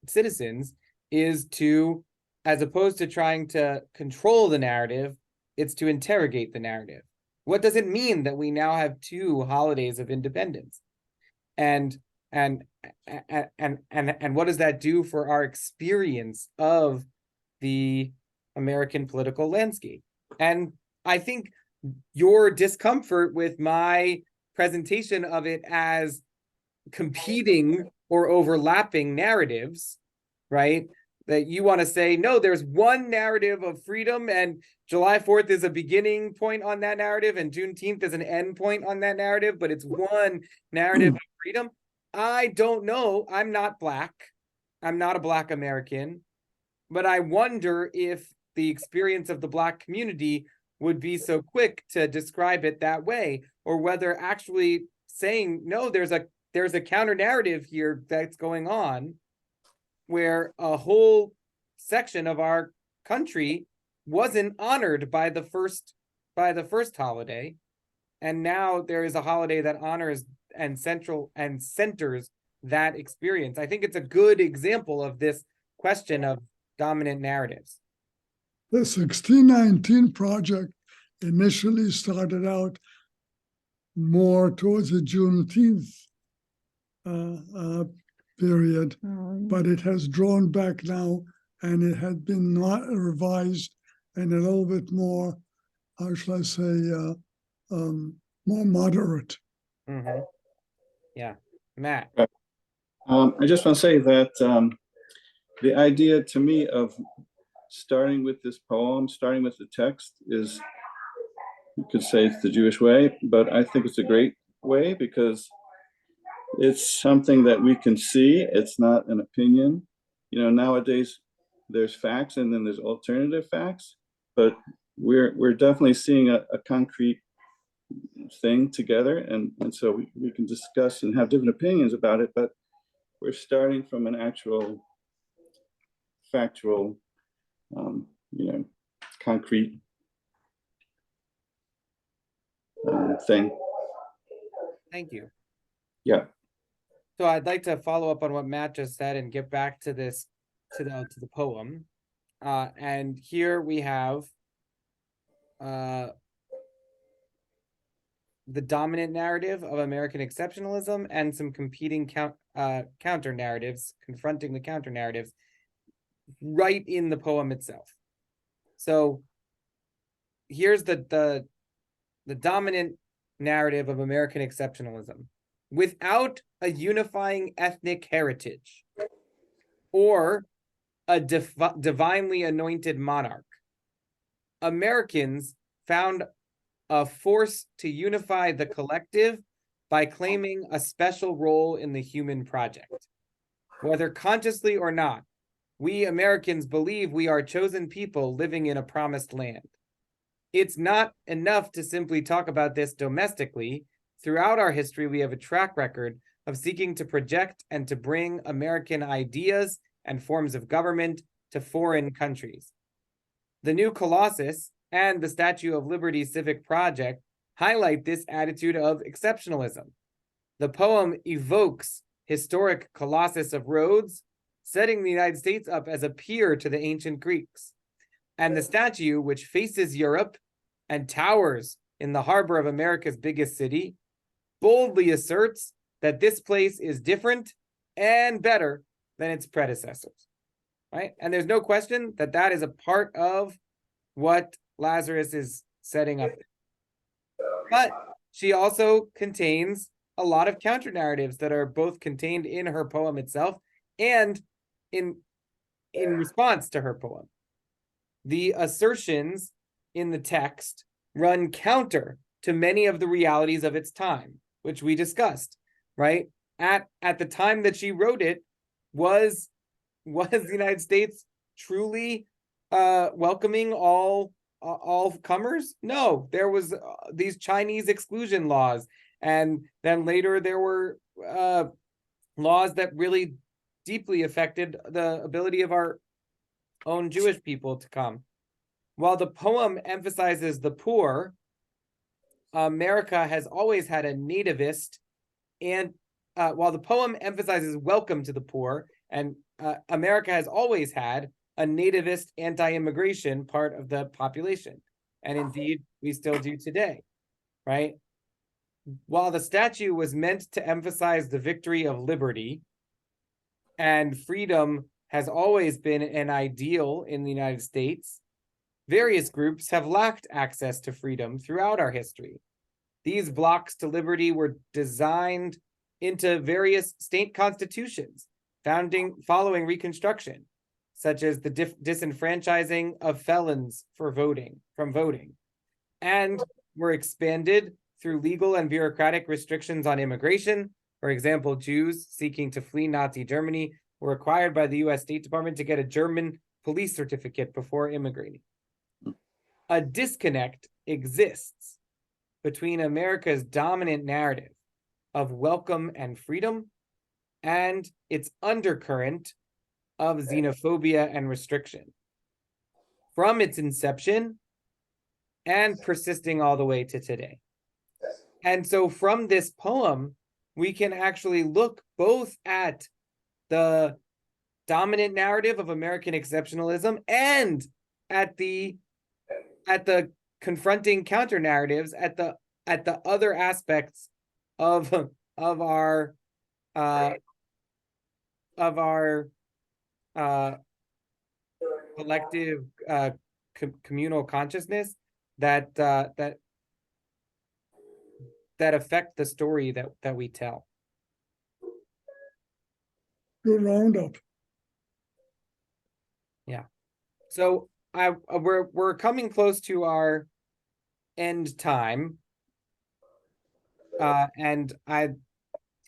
citizens, is to, as opposed to trying to control the narrative, it's to interrogate the narrative. What does it mean that we now have 2 holidays of independence? And what does that do for our experience of the American political landscape? And I think your discomfort with my presentation of it as competing or overlapping narratives, right? That you want to say, no, there's one narrative of freedom, and July 4th is a beginning point on that narrative, and Juneteenth is an end point on that narrative, but it's one narrative of freedom. I don't know. I'm not Black. I'm not a Black American, but I wonder if the experience of the Black community would be so quick to describe it that way, or whether actually saying, no, there's a counter narrative here that's going on, where a whole section of our country wasn't honored by the first holiday, and now there is a holiday that honors and centers that experience. I think it's a good example of this question of dominant narratives. The 1619 project initially started out more towards the Juneteenth period, but it has drawn back now, and it had been not revised and a little bit more, how shall I say, more moderate. Mm-hmm. Yeah, Matt. I just want to say that the idea to me of starting with this poem, starting with the text is, you could say it's the Jewish way, but I think it's a great way because it's something that we can see. It's not an opinion. You know, nowadays there's facts and then there's alternative facts, but we're definitely seeing a concrete thing together, and so we can discuss and have different opinions about it, but we're starting from an actual factual, you know, concrete thing. Thank you. Yeah. So I'd like to follow up on what Matt just said and get back to this, to the poem. And here we have the dominant narrative of American exceptionalism and some competing counter narratives, confronting the counter narratives right in the poem itself. So here's the dominant narrative of American exceptionalism. Without a unifying ethnic heritage or a divinely anointed monarch, Americans found a force to unify the collective by claiming a special role in the human project. Whether consciously or not, we Americans believe we are chosen people living in a promised land. It's not enough to simply talk about this domestically. Throughout our history, we have a track record of seeking to project and to bring American ideas and forms of government to foreign countries. The new Colossus and the Statue of Liberty Civic Project highlight this attitude of exceptionalism. The poem evokes historic Colossus of Rhodes, setting the United States up as a peer to the ancient Greeks. And the statue, which faces Europe and towers in the harbor of America's biggest city, boldly asserts that this place is different and better than its predecessors, right? And there's no question that that is a part of what Lazarus is setting up. But she also contains a lot of counter narratives that are both contained in her poem itself and in response to her poem. The assertions in the text run counter to many of the realities of its time, which we discussed, right? At the time that she wrote it, was the United States truly welcoming all comers? No, there was these Chinese exclusion laws, and then later there were laws that really deeply affected the ability of our own Jewish people to come. While the poem emphasizes the poor, America has always had a nativist, and while the poem emphasizes welcome to the poor, and America has always had a nativist anti-immigration part of the population. And indeed, we still do today, right? While the statue was meant to emphasize the victory of liberty, and freedom has always been an ideal in the United States, various groups have lacked access to freedom throughout our history. These blocks to liberty were designed into various state constitutions, following Reconstruction, such as the disenfranchising of felons from voting, and were expanded through legal and bureaucratic restrictions on immigration. For example, Jews seeking to flee Nazi Germany were required by the US State Department to get a German police certificate before immigrating. A disconnect exists between America's dominant narrative of welcome and freedom and its undercurrent of xenophobia and restriction from its inception and persisting all the way to today. And so from this poem, we can actually look both at the dominant narrative of American exceptionalism and at the confronting counter narratives, at the other aspects of our collective communal consciousness that affect the story that we tell. Good roundup. So we're coming close to our end time. And I'd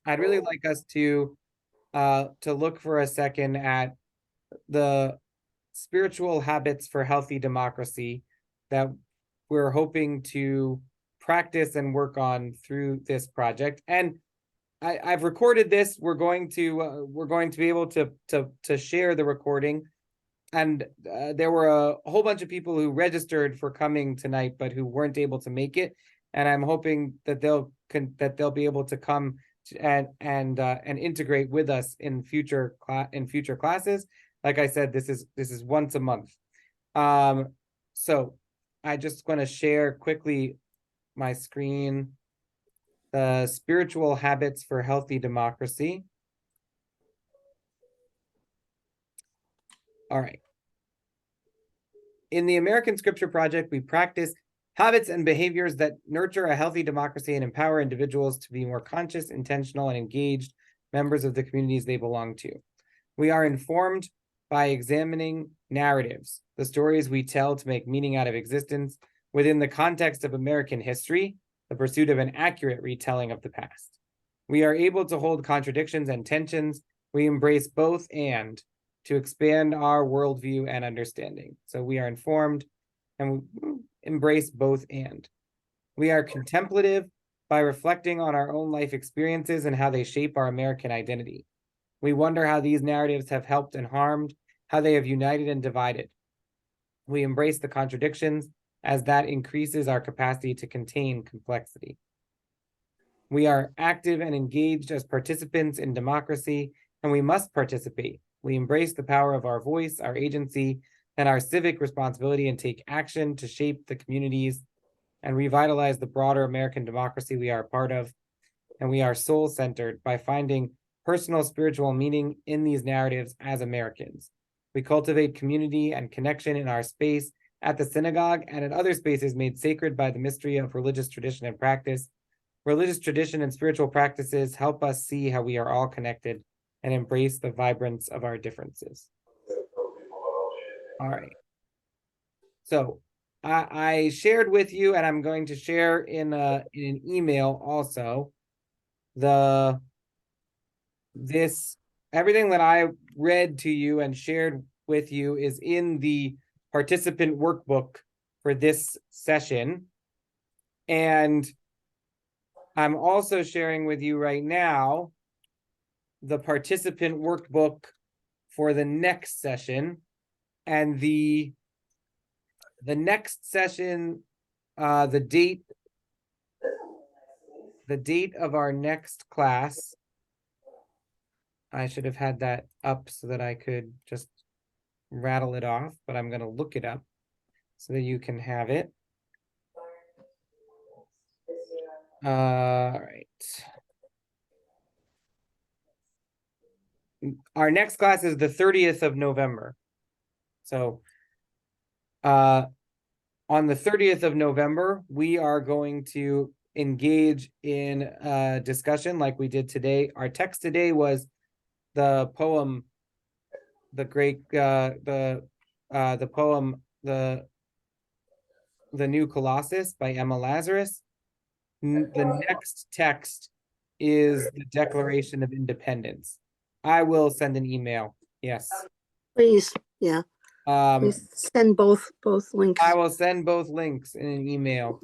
really like us to look for a second at the spiritual habits for healthy democracy that we're hoping to practice and work on through this project. And I've recorded this. We're going to be able to share the recording. And there were a whole bunch of people who registered for coming tonight, but who weren't able to make it. And I'm hoping that they'll be able to come and integrate with us in future classes. Like I said, this is once a month. So I just want to share quickly my screen. The spiritual habits for healthy democracy. All right. In the American Spricture Project, we practice habits and behaviors that nurture a healthy democracy and empower individuals to be more conscious, intentional, and engaged members of the communities they belong to. We are informed by examining narratives, the stories we tell to make meaning out of existence within the context of American history, the pursuit of an accurate retelling of the past. We are able to hold contradictions and tensions. We embrace both and to expand our worldview and understanding. So we are informed and we embrace both and. We are contemplative by reflecting on our own life experiences and how they shape our American identity. We wonder how these narratives have helped and harmed, how they have united and divided. We embrace the contradictions as that increases our capacity to contain complexity. We are active and engaged as participants in democracy, and we must participate. We embrace the power of our voice, our agency, and our civic responsibility and take action to shape the communities and revitalize the broader American democracy we are a part of. And we are soul-centered by finding personal spiritual meaning in these narratives as Americans. We cultivate community and connection in our space at the synagogue and in other spaces made sacred by the mystery of religious tradition and practice. Religious tradition and spiritual practices help us see how we are all connected and embrace the vibrance of our differences. All right. So I shared with you, and I'm going to share in an email also, everything that I read to you and shared with you is in the participant workbook for this session. And I'm also sharing with you right now the participant workbook for the next session. And the next session, the date of our next class, I should have had that up so that I could just rattle it off, but I'm going to look it up so that you can have it. All right. Our next class is the 30th of November. So on the 30th of November, we are going to engage in a discussion like we did today. Our text today was the poem, the poem, the New Colossus by Emma Lazarus. The next text is the Declaration of Independence. I will send an email. Yes. Please, yeah. Please send both links. I will send both links in an email,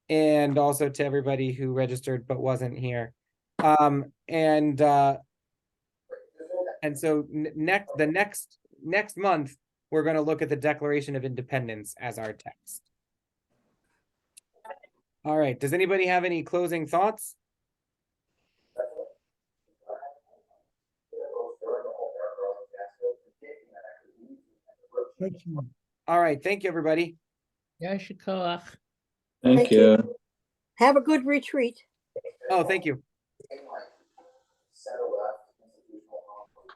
and also to everybody who registered but wasn't here. And so next month we're going to look at the Declaration of Independence as our text. All right. Does anybody have any closing thoughts? All right. Thank you, everybody. Yasher koach. Thank you. Have a good retreat. Oh, thank you.